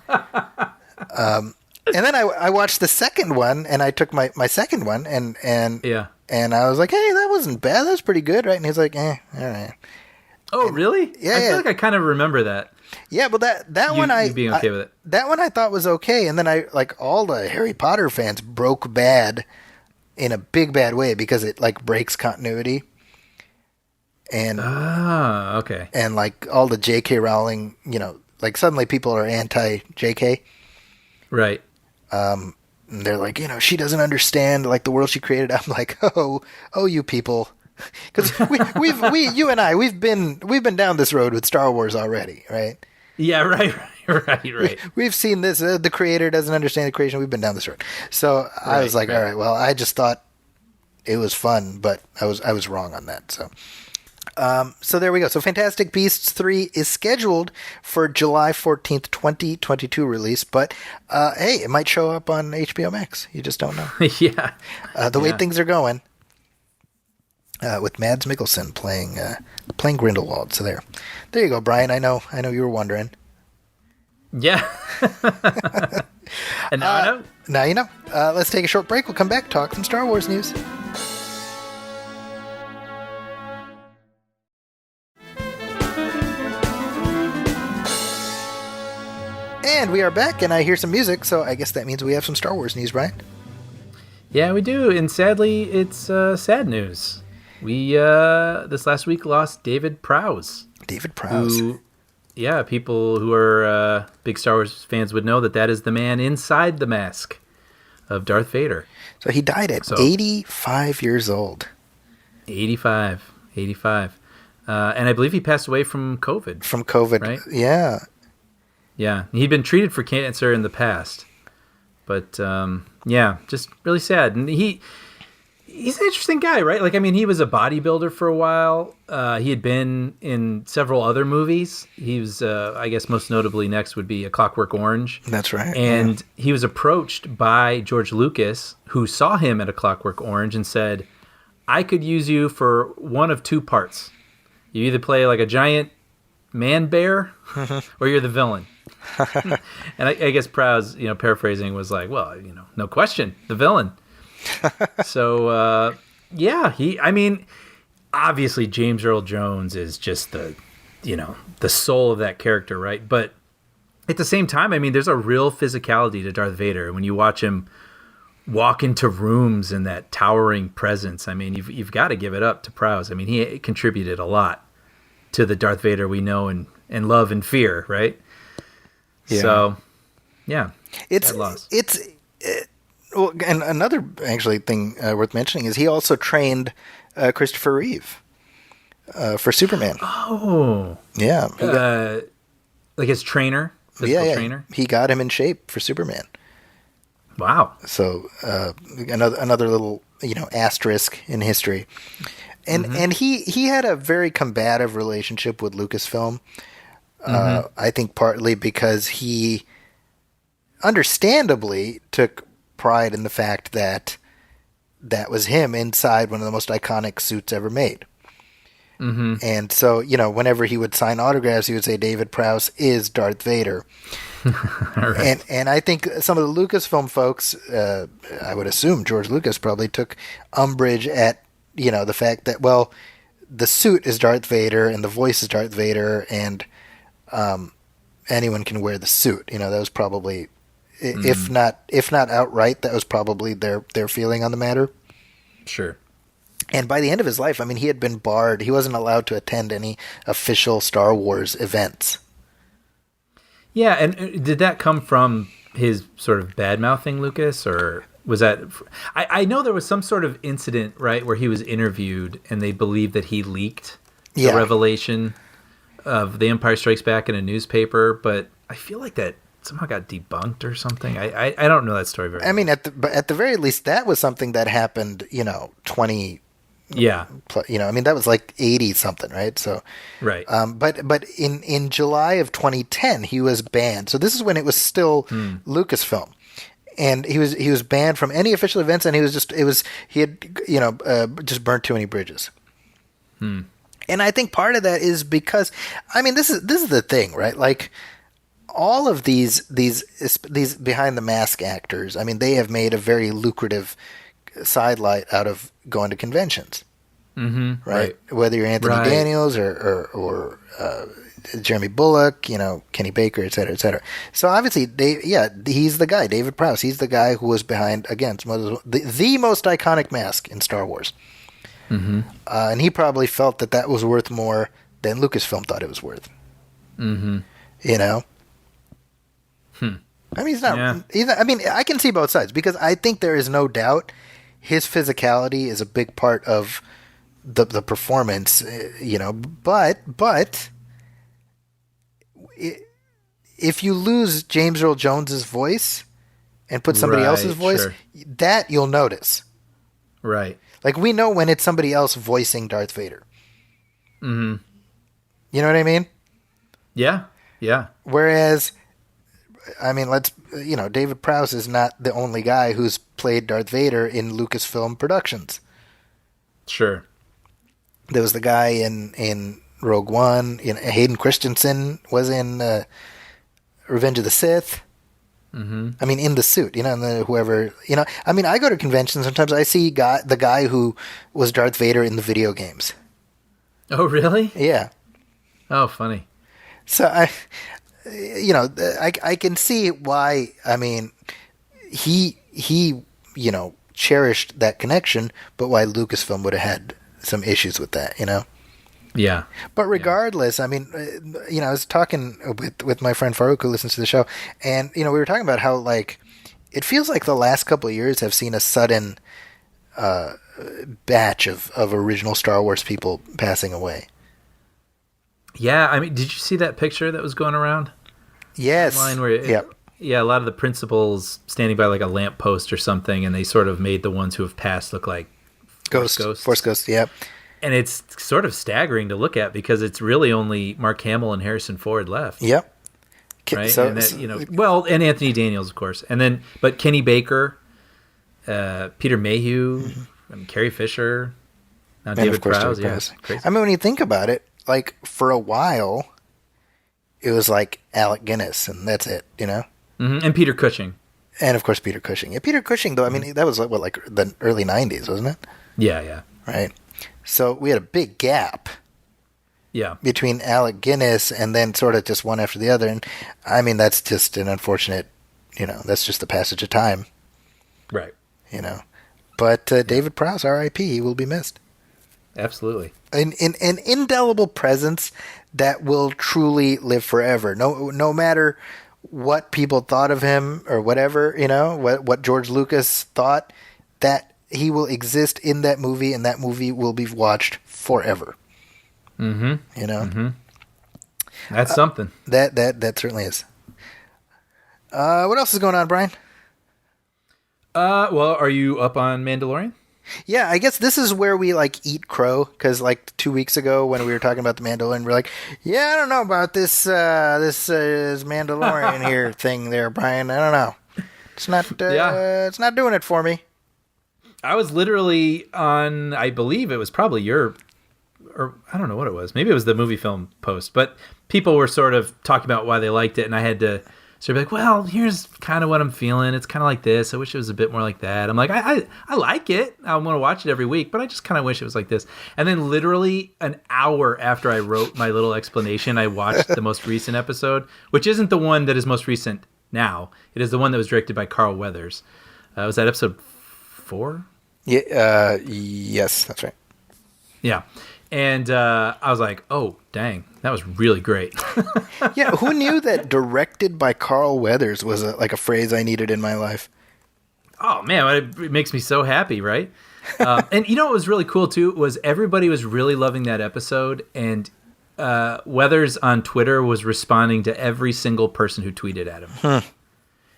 And then I watched the second one, and I took my second one, and I was like, hey, that wasn't bad, that was pretty good, right? And he's like, all right. Oh, really? Yeah, I feel like I kind of remember that. Yeah, but that one being okay with it. That one I thought was okay, and then all the Harry Potter fans broke bad in a big bad way, because it like breaks continuity. and Okay. and like all the J.K. Rowling, like suddenly people are anti J.K. Right. And they're like, she doesn't understand like the world she created. I'm like, oh, you people, because you and I, we've been down this road with Star Wars already, right? Yeah. Right. We've seen this. The creator doesn't understand the creation. We've been down this road. So I was like, all right, well, I just thought it was fun, but I was wrong on that. So there we go. So Fantastic Beasts 3 is scheduled for July 14th, 2022 release, but hey, it might show up on HBO Max. You just don't know. Yeah. The way things are going, with Mads Mikkelsen playing Grindelwald. So there you go, Brian. I know you were wondering. Yeah. And now I know. Now you know. Let's take a short break. We'll come back, talk some Star Wars news. And we are back, and I hear some music, so I guess that means we have some Star Wars news, Brian. Yeah, we do, and sadly, it's sad news. We this last week lost David Prowse. David Prowse. People who are big Star Wars fans would know that is the man inside the mask of Darth Vader. So he died at 85 years old. 85. And I believe he passed away from COVID. From COVID, right? Yeah. Yeah, he'd been treated for cancer in the past. But, just really sad. And he's an interesting guy, right? Like, I mean, he was a bodybuilder for a while. He had been in several other movies. He was, I guess, most notably next would be A Clockwork Orange. That's right. And he was approached by George Lucas, who saw him at A Clockwork Orange and said, I could use you for one of two parts. You either play like a giant man bear or you're the villain. And I guess Prowse, paraphrasing, was like, well, no question, the villain. So, obviously James Earl Jones is just the soul of that character, right? But at the same time, I mean, there's a real physicality to Darth Vader. When you watch him walk into rooms in that towering presence, I mean, you've got to give it up to Prowse. I mean, he contributed a lot to the Darth Vader we know and love and fear, right? Yeah. So, yeah, it's bad loss. Well, and another actually thing worth mentioning is he also trained Christopher Reeve for Superman. Oh, yeah, like his trainer, physical trainer. He got him in shape for Superman. Wow. So another little asterisk in history, and he had a very combative relationship with Lucasfilm. I think partly because he understandably took pride in the fact that was him inside one of the most iconic suits ever made. Mm-hmm. And so, whenever he would sign autographs, he would say David Prowse is Darth Vader. Right. And I think some of the Lucasfilm folks, I would assume George Lucas probably took umbrage at, the fact that, well, the suit is Darth Vader and the voice is Darth Vader and anyone can wear the suit. That was probably, if not outright, that was probably their feeling on the matter. Sure. And by the end of his life, I mean, he had been barred. He wasn't allowed to attend any official Star Wars events. Yeah, and did that come from his sort of bad-mouthing Lucas, or was that... I know there was some sort of incident, right, where he was interviewed, and they believed that he leaked the revelation of The Empire Strikes Back in a newspaper, but I feel like that somehow got debunked or something. I don't know that story very well. I mean, at the very least, that was something that happened, 20... Yeah. I mean, that was like 80 something, right? So, right. But in July of 2010, he was banned. So this is when it was still Lucasfilm, and he was banned from any official events, and he had just burnt too many bridges. And I think part of that is because, I mean, this is the thing, right? Like all of these behind the mask actors, I mean, they have made a very lucrative sidelight out of going to conventions, right? Whether you're Anthony Daniels or Jeremy Bullock, Kenny Baker, et cetera, et cetera. So obviously, he's the guy, David Prowse. He's the guy who was behind, again, the most iconic mask in Star Wars. And he probably felt that was worth more than Lucasfilm thought it was worth. Mm-hmm. You know? I mean, I mean, I can see both sides, because I think there is no doubt his physicality is a big part of the performance, you know, but if you lose James Earl Jones's voice and put somebody else's voice, sure. that you'll notice. Right. Like, we know when it's somebody else voicing Darth Vader. Mm-hmm. You know what I mean? Yeah. Yeah. Whereas, I mean, David Prowse is not the only guy who's played Darth Vader in Lucasfilm Productions. Sure. There was the guy in Rogue One. Hayden Christensen was in Revenge of the Sith. Mm-hmm. I mean, in the suit, and whoever, I mean, I go to conventions, sometimes I see the guy who was Darth Vader in the video games. Oh, really? Yeah. Oh, funny. So I can see why. I mean, he cherished that connection, but why Lucasfilm would have had some issues with that, Yeah. But regardless, I mean, I was talking with my friend Farouk, who listens to the show, and we were talking about how, like, it feels like the last couple of years have seen a sudden batch of original Star Wars people passing away. Yeah, I mean, did you see that picture that was going around? Yes. Online where Yep. Yeah, a lot of the principals standing by like a lamppost or something, and they sort of made the ones who have passed look like Force Ghosts. Yep. And it's sort of staggering to look at, because it's really only Mark Hamill and Harrison Ford left. Yep. Right? So, and that, and Anthony Daniels, of course. And then, but Kenny Baker, Peter Mayhew, and Carrie Fisher, now and David of course, Prowse. David Yeah, Prowse. crazy. I mean, when you think about it, like, for a while, it was like Alec Guinness, and that's it, And Peter Cushing. And of course, Peter Cushing. Yeah, Peter Cushing, though, I mean, that was like the early 90s, wasn't it? Yeah. Right. So we had a big gap. Yeah. Between Alec Guinness and then sort of just one after the other. And I mean, that's just an unfortunate, that's just the passage of time. Right. But David Prowse, R.I.P., he will be missed. Absolutely. An indelible presence that will truly live forever. No matter what people thought of him or whatever, what George Lucas thought, that he will exist in that movie, and that movie will be watched forever. Mm-hmm. Mm-hmm. That's something. That certainly is. What else is going on, Brian? Well, are you up on Mandalorian? Yeah, I guess this is where we eat crow, because 2 weeks ago when we were talking about the Mandalorian, we're like, yeah, I don't know about this Mandalorian here thing there, Brian. I don't know. It's not it's not doing it for me. I was literally on, I believe it was probably or I don't know what it was. Maybe it was the movie film post, but people were sort of talking about why they liked it, and I had to sort of be like, well, here's kind of what I'm feeling. It's kind of like this. I wish it was a bit more like that. I'm like, I like it. I'm going to watch it every week, but I just kind of wish it was like this. And then literally an hour after I wrote my little explanation, I watched the most recent episode, which isn't the one that is most recent now. It is the one that was directed by Carl Weathers. Was that episode 4? Yeah. Yes, that's right. Yeah. And I was like, oh, dang, that was really great. Yeah, who knew that directed by Carl Weathers was a phrase I needed in my life? Oh, man, it makes me so happy, right? And what was really cool, too, was everybody was really loving that episode, and Weathers on Twitter was responding to every single person who tweeted at him.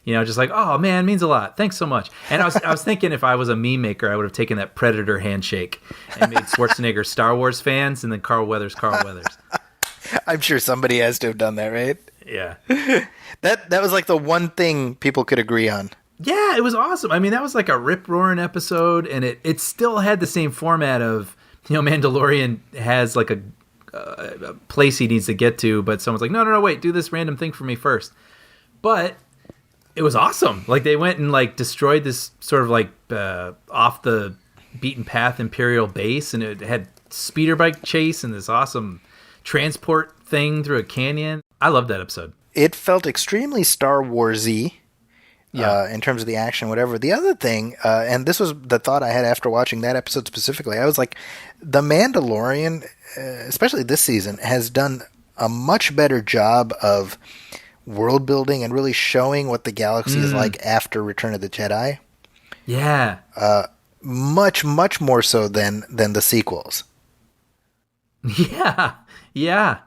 Just like, oh, man, it means a lot. Thanks so much. And I was thinking if I was a meme maker, I would have taken that Predator handshake and made Schwarzenegger Star Wars fans, and then Carl Weathers. I'm sure somebody has to have done that, right? Yeah. That was the one thing people could agree on. Yeah, it was awesome. I mean, that was like a rip-roaring episode, and it still had the same format of, Mandalorian has like a place he needs to get to, but someone's like, no, wait, do this random thing for me first. But it was awesome. They went and destroyed this sort of off the beaten path Imperial base, and it had speeder bike chase and this awesome transport thing through a canyon. I loved that episode. It felt extremely Star Wars-y, Yeah. in terms of the action, whatever. The other thing, and this was the thought I had after watching that episode specifically, I was like, The Mandalorian, especially this season, has done a much better job of world building and really showing what the galaxy is like after Return of the Jedi. Yeah. Much, much more so than the sequels. Yeah. Yeah.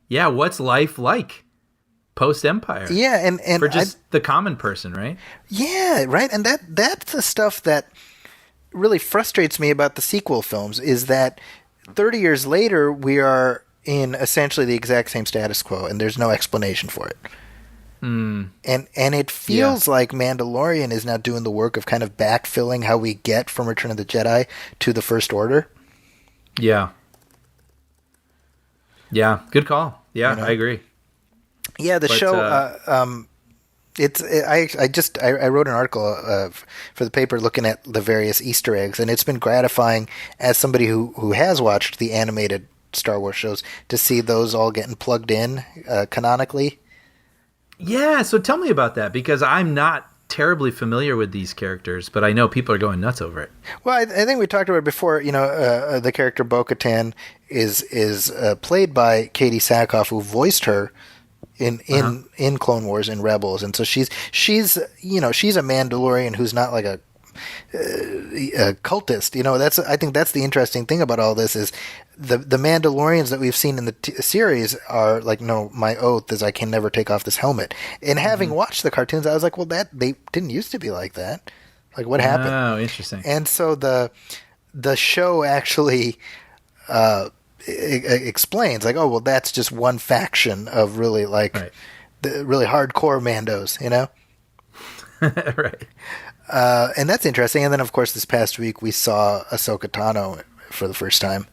Yeah. What's life like post Empire? Yeah, and for just the common person, right? Yeah, right. And that's the stuff that really frustrates me about the sequel films is that 30 years later we are in essentially the exact same status quo and there's no explanation for it. And it feels like Mandalorian is now doing the work of kind of backfilling how we get from Return of the Jedi to the First Order. Yeah. Yeah, good call. Yeah, I agree. Yeah, the show. I wrote an article for the paper looking at the various Easter eggs, and it's been gratifying as somebody who has watched the animated Star Wars shows to see those all getting plugged in canonically. Yeah, so tell me about that because I'm not terribly familiar with these characters, but I know people are going nuts over it. Well, I think we talked about it before. The character Bo-Katan is played by Katie Sackhoff, who voiced her in Clone Wars and Rebels, and so she's a Mandalorian who's not like a cultist. I think that's the interesting thing about all this is the Mandalorians that we've seen in the series are like, no, my oath is I can never take off this helmet. And having watched the cartoons, I was like, well, that they didn't used to be like that. Like, what happened? Oh, interesting. And so the show actually explains like, oh, well, that's just one faction of really the really hardcore Mandos, Right. And that's interesting. And then, of course, this past week we saw Ahsoka Tano for the first time.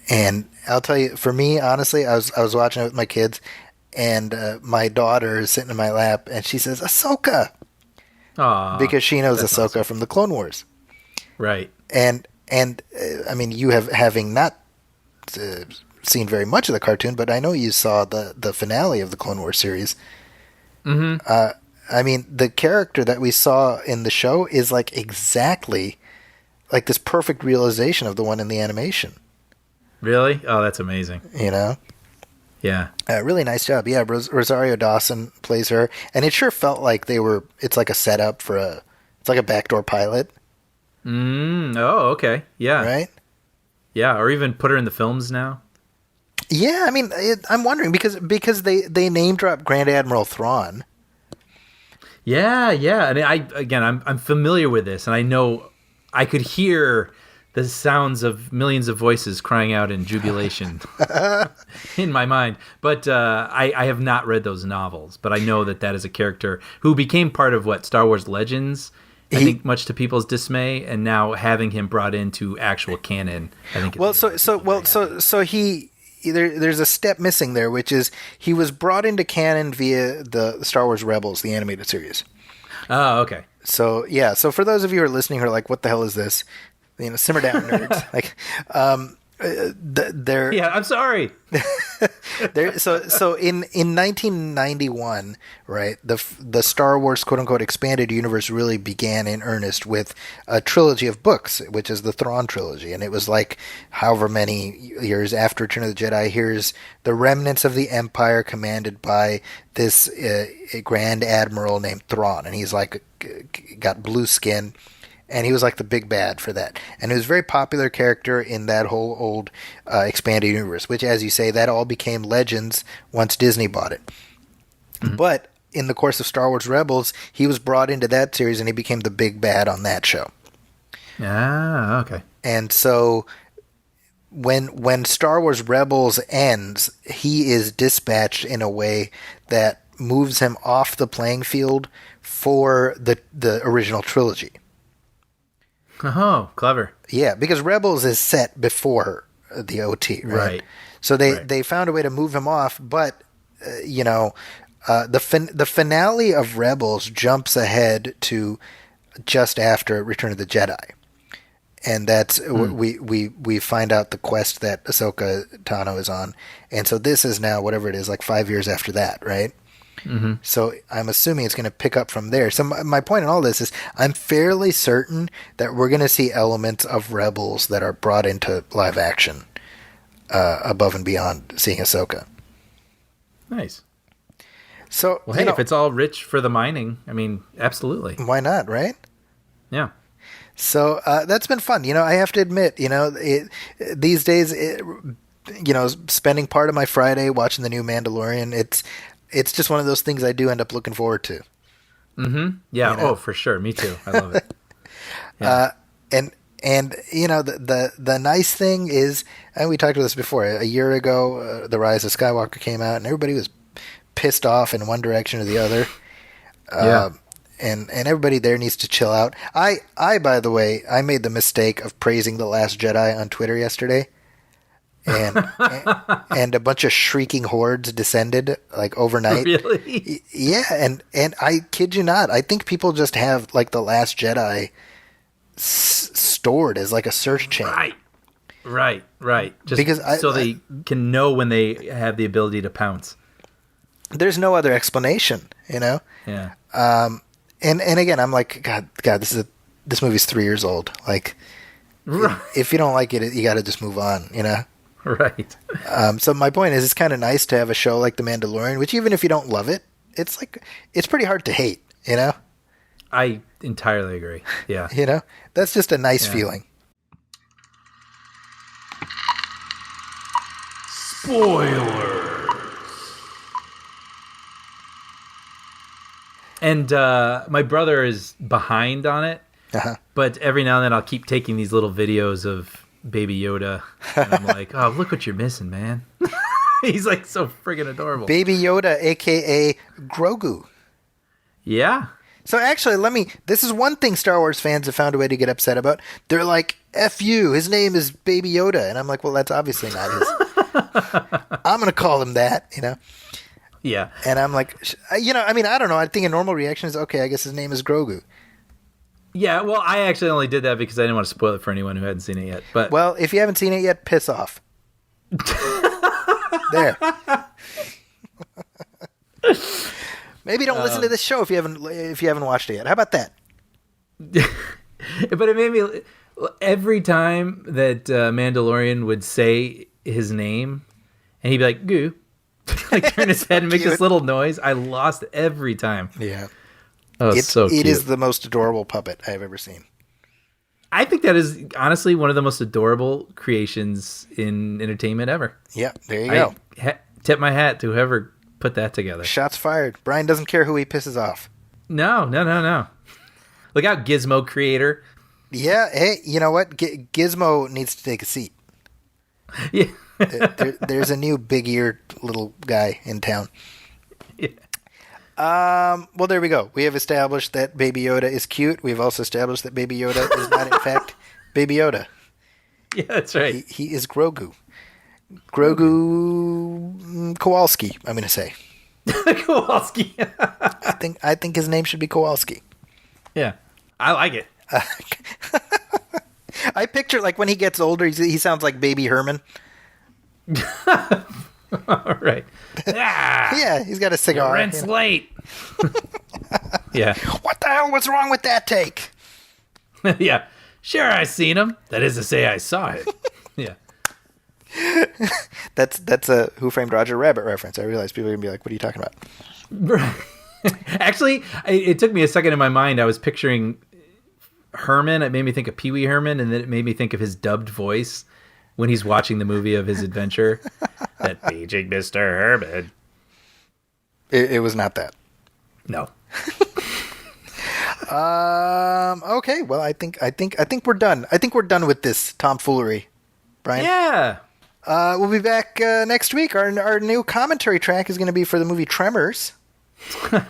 And I'll tell you, for me, honestly, I was watching it with my kids, and my daughter is sitting in my lap, and she says, Ahsoka! Aww, because she knows Ahsoka awesome. from the Clone Wars. Right. And I mean, you having not seen very much of the cartoon, but I know you saw the finale of the Clone Wars series. Mm-hmm. I mean, the character that we saw in the show is like exactly like this perfect realization of the one in the animation. Really? Oh, that's amazing. Yeah. Really nice job. Yeah, Rosario Dawson plays her, and it sure felt like it's like a setup for it's like a backdoor pilot. Oh, okay. Yeah. Right? Yeah, or even put her in the films now. Yeah, I mean, I'm wondering because they name drop Grand Admiral Thrawn. Yeah. And I'm familiar with this, and I know I could hear the sounds of millions of voices crying out in jubilation in my mind. But I have not read those novels, but I know that is a character who became part of Star Wars Legends, I think, much to people's dismay, and now having him brought into actual canon, I think. There's a step missing there, which is he was brought into canon via the Star Wars Rebels, the animated series. Oh, okay. So yeah, so for those of you who are listening who are like, what the hell is this? Simmer down, nerds. Like, yeah, I'm sorry. So in 1991, right, the Star Wars quote unquote expanded universe really began in earnest with a trilogy of books, which is the Thrawn trilogy, and it was like however many years after Return of the Jedi. Here's the remnants of the Empire commanded by this Grand Admiral named Thrawn, and he's like got blue skin. And he was like the big bad for that. And he was a very popular character in that whole old expanded universe, which, as you say, that all became Legends once Disney bought it. Mm-hmm. But in the course of Star Wars Rebels, he was brought into that series and he became the big bad on that show. Ah, okay. And so when Star Wars Rebels ends, he is dispatched in a way that moves him off the playing field for the original trilogy. Oh, clever. Yeah, because Rebels is set before the OT, right? So they found a way to move him off, but the finale of Rebels jumps ahead to just after Return of the Jedi, and that's we find out the quest that Ahsoka Tano is on, and so this is now whatever it is, like 5 years after that, right? So I'm assuming it's going to pick up from there. So my point in all this is I'm fairly certain that we're going to see elements of Rebels that are brought into live action above and beyond seeing Ahsoka. Nice. So, Well, hey, if it's all rich for the mining, I mean, absolutely. why not, right? Yeah. So that's been fun. I have to admit, these days, spending part of my Friday watching the new Mandalorian, it's just one of those things I do end up looking forward to. Mm-hmm. Yeah. Oh, for sure. Me too. I love it. Yeah. And the nice thing is, and we talked about this before, a year ago, The Rise of Skywalker came out, and everybody was pissed off in one direction or the other. Yeah. And everybody there needs to chill out. I by the way, I made the mistake of praising The Last Jedi on Twitter yesterday. And a bunch of shrieking hordes descended like overnight. Really? Yeah, and I kid you not, I think people just have like The Last Jedi stored as like a search chain. Right. Just Because they can know when they have the ability to pounce. There's no other explanation, Yeah. And again, I'm like, God, this movie's 3 years old. Like, Right. if you don't like it, you got to just move on, Right. So my point is, it's kind of nice to have a show like The Mandalorian, which even if you don't love it, it's pretty hard to hate, I entirely agree. Yeah. That's just a nice feeling. Spoiler. And my brother is behind on it, but every now and then I'll keep taking these little videos of Baby Yoda, and I'm like, oh, look what you're missing, man. He's like so friggin' adorable. Baby Yoda, a.k.a. Grogu. Yeah. So actually, this is one thing Star Wars fans have found a way to get upset about. They're like, F you, his name is Baby Yoda. And I'm like, well, that's obviously not his. I'm going to call him that, Yeah. And I'm like, I don't know. I think a normal reaction is, okay, I guess his name is Grogu. Yeah, well, I actually only did that because I didn't want to spoil it for anyone who hadn't seen it yet. But Well, if you haven't seen it yet, piss off. There. Maybe don't listen to this show if you haven't watched it yet. How about that? But it made me, every time that Mandalorian would say his name, and he'd be like, "Goo," like turn his head and make this little noise, I lost every time. Yeah. Oh, it's so cute. It is the most adorable puppet I've ever seen. I think that is honestly one of the most adorable creations in entertainment ever. Yeah, there you go. Tip my hat to whoever put that together. Shots fired. Brian doesn't care who he pisses off. No. Look out, Gizmo creator. Yeah, hey, you know what? Gizmo needs to take a seat. Yeah. There's a new big-eared little guy in town. Yeah. Well, there we go. We have established that Baby Yoda is cute. We've also established that Baby Yoda is not, in fact, Baby Yoda. Yeah, that's right. He is Grogu. Grogu Kowalski, I'm going to say. Kowalski. I think his name should be Kowalski. Yeah. I like it. I picture, like, when he gets older, he sounds like Baby Herman. All right. Yeah, he's got a cigar. Rent's late. Yeah. What the hell was wrong with that take? Yeah. Sure, I seen him. That is to say, I saw it. Yeah. That's a Who Framed Roger Rabbit reference. I realize people are going to be like, what are you talking about? Actually, it took me a second in my mind. I was picturing Herman. It made me think of Pee Wee Herman, and then it made me think of his dubbed voice when he's watching the movie of his adventure. That paging Mr. Herman. It was not that. No. Okay. Well, I think we're done. I think we're done with this tomfoolery, Brian. Yeah. We'll be back next week. Our new commentary track is going to be for the movie Tremors. So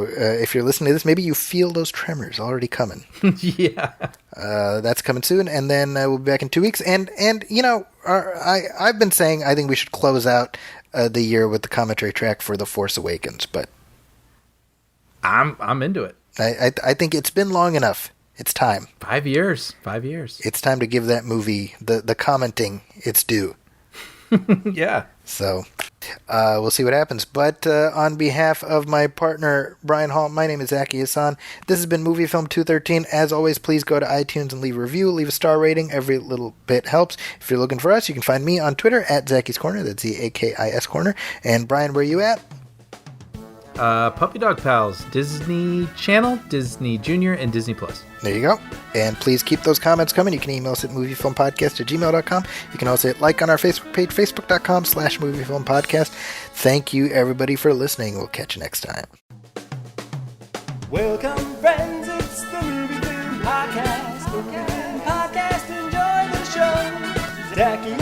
if you're listening to this, maybe you feel those tremors already coming. Yeah. That's coming soon, and then we'll be back in 2 weeks. And I've been saying I think we should close out the year with the commentary track for The Force Awakens, but I'm into it. I think it's been long enough. It's time. 5 years. 5 years. It's time to give that movie the commenting its due. Yeah. So, We'll see what happens. But on behalf of my partner, Brian Hall, my name is Zaki Hassan. This has been Movie Film 213. As always, please go to iTunes and leave a review, leave a star rating. Every little bit helps. If you're looking for us, you can find me on Twitter at Zaki's Corner. That's Zakis Corner. And Brian, where are you at? Puppy Dog Pals, Disney Channel, Disney Junior, and Disney Plus. There you go. And please keep those comments coming. You can email us at moviefilmpodcast@gmail.com. You can also hit like on our Facebook page, facebook.com/moviefilmpodcast. Thank you, everybody, for listening. We'll catch you next time. Welcome, friends, it's the Movie Film Podcast. Movie Film Podcast, enjoy the show. Zachy